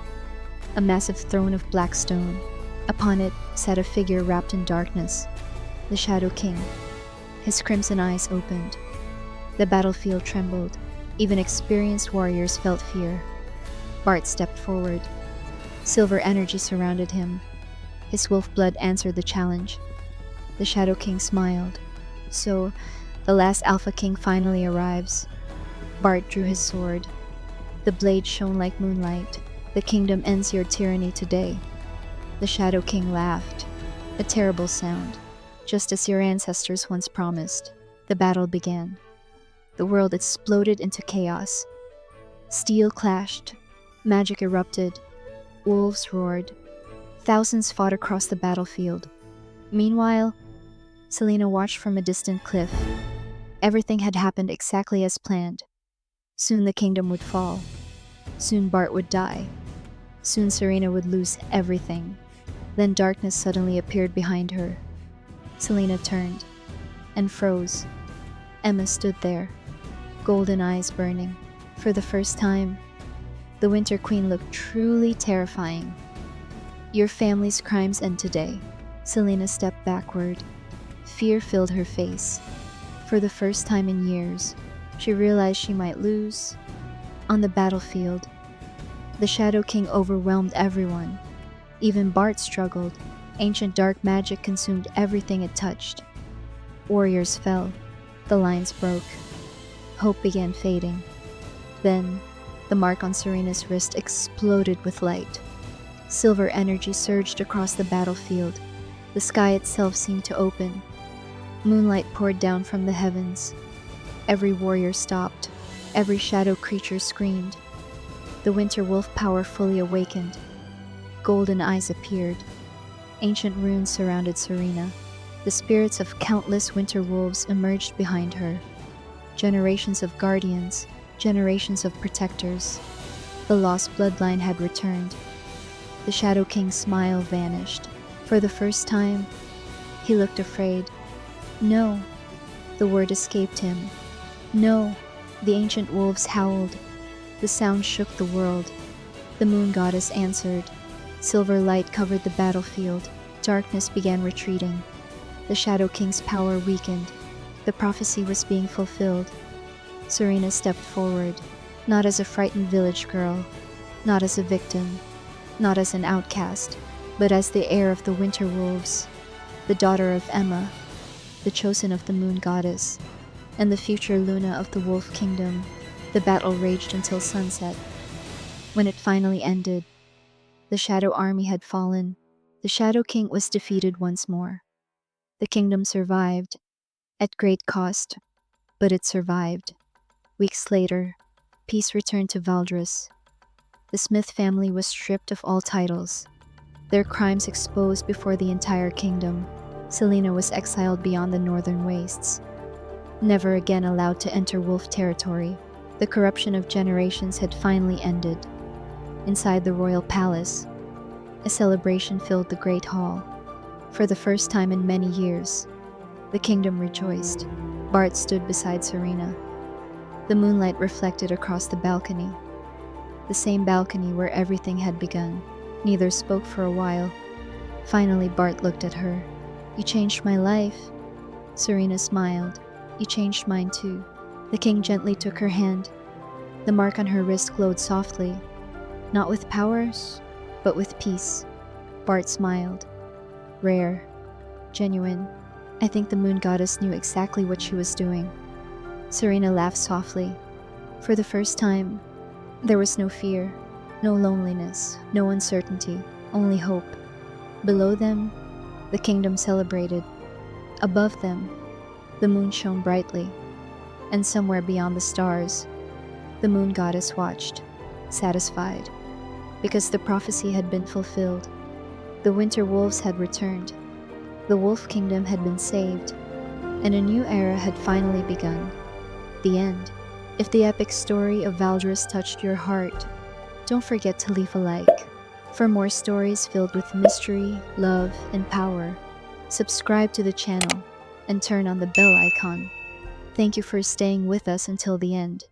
a massive throne of black stone. Upon it sat a figure wrapped in darkness, the Shadow King. His crimson eyes opened. The battlefield trembled. Even experienced warriors felt fear. Bart stepped forward. Silver energy surrounded him. His wolf blood answered the challenge. The Shadow King smiled. "So, the last Alpha King finally arrives." Bart drew his sword. The blade shone like moonlight. "The kingdom ends your tyranny today." The Shadow King laughed. A terrible sound, just as your ancestors once promised. The battle began. The world exploded into chaos. Steel clashed. Magic erupted. Wolves roared. Thousands fought across the battlefield. Meanwhile, Selena watched from a distant cliff. Everything had happened exactly as planned. Soon the kingdom would fall. Soon Bart would die. Soon Serena would lose everything. Then darkness suddenly appeared behind her. Selena turned. and froze. Emma stood there, golden eyes burning. For the first time, the Winter Queen looked truly terrifying. Your family's crimes end today. Selena stepped backward. Fear filled her face. For the first time in years, she realized she might lose. On the battlefield, the Shadow King overwhelmed everyone. Even Bart struggled. Ancient dark magic consumed everything it touched. Warriors fell. The lines broke. Hope began fading. Then, the mark on Serena's wrist exploded with light. Silver energy surged across the battlefield. The sky itself seemed to open. Moonlight poured down from the heavens. Every warrior stopped. Every shadow creature screamed. The Winter Wolf power fully awakened. Golden eyes appeared. Ancient runes surrounded Serena. The spirits of countless winter wolves emerged behind her. Generations of guardians, generations of protectors. The lost bloodline had returned. The Shadow King's smile vanished. For the first time, he looked afraid. No, the word escaped him. No, the ancient wolves howled. The sound shook the world. The moon goddess answered. Silver light covered the battlefield. Darkness began retreating. The Shadow King's power weakened. The prophecy was being fulfilled. Serena stepped forward, not as a frightened village girl, not as a victim, not as an outcast, but as the heir of the Winter Wolves, the daughter of Emma, the chosen of the Moon Goddess, and the future Luna of the Wolf Kingdom. The battle raged until sunset. When it finally ended, the Shadow Army had fallen. The Shadow King was defeated once more. The kingdom survived, at great cost, but it survived. Weeks later, peace returned to Valdres. The Smith family was stripped of all titles, their crimes exposed before the entire kingdom. Selena was exiled beyond the northern wastes, never again allowed to enter wolf territory. The corruption of generations had finally ended. Inside the royal palace, a celebration filled the great hall. For the first time in many years, the kingdom rejoiced. Bart stood beside Serena. The moonlight reflected across the balcony, the same balcony where everything had begun. Neither spoke for a while. Finally, Bart looked at her. "You changed my life." Serena smiled. "You changed mine too." The king gently took her hand. The mark on her wrist glowed softly, not with powers, but with peace. Bart smiled. Rare, genuine. I think the moon goddess knew exactly what she was doing. Serena laughed softly. For the first time, there was no fear, no loneliness, no uncertainty, only hope. Below them, the kingdom celebrated. Above them, the moon shone brightly. And somewhere beyond the stars, the moon goddess watched, satisfied, because the prophecy had been fulfilled. The winter wolves had returned. The wolf kingdom had been saved, and a new era had finally begun. The end. If the epic story of Valdres touched your heart, don't forget to leave a like. For more stories filled with mystery, love, and power, subscribe to the channel and turn on the bell icon. Thank you for staying with us until the end.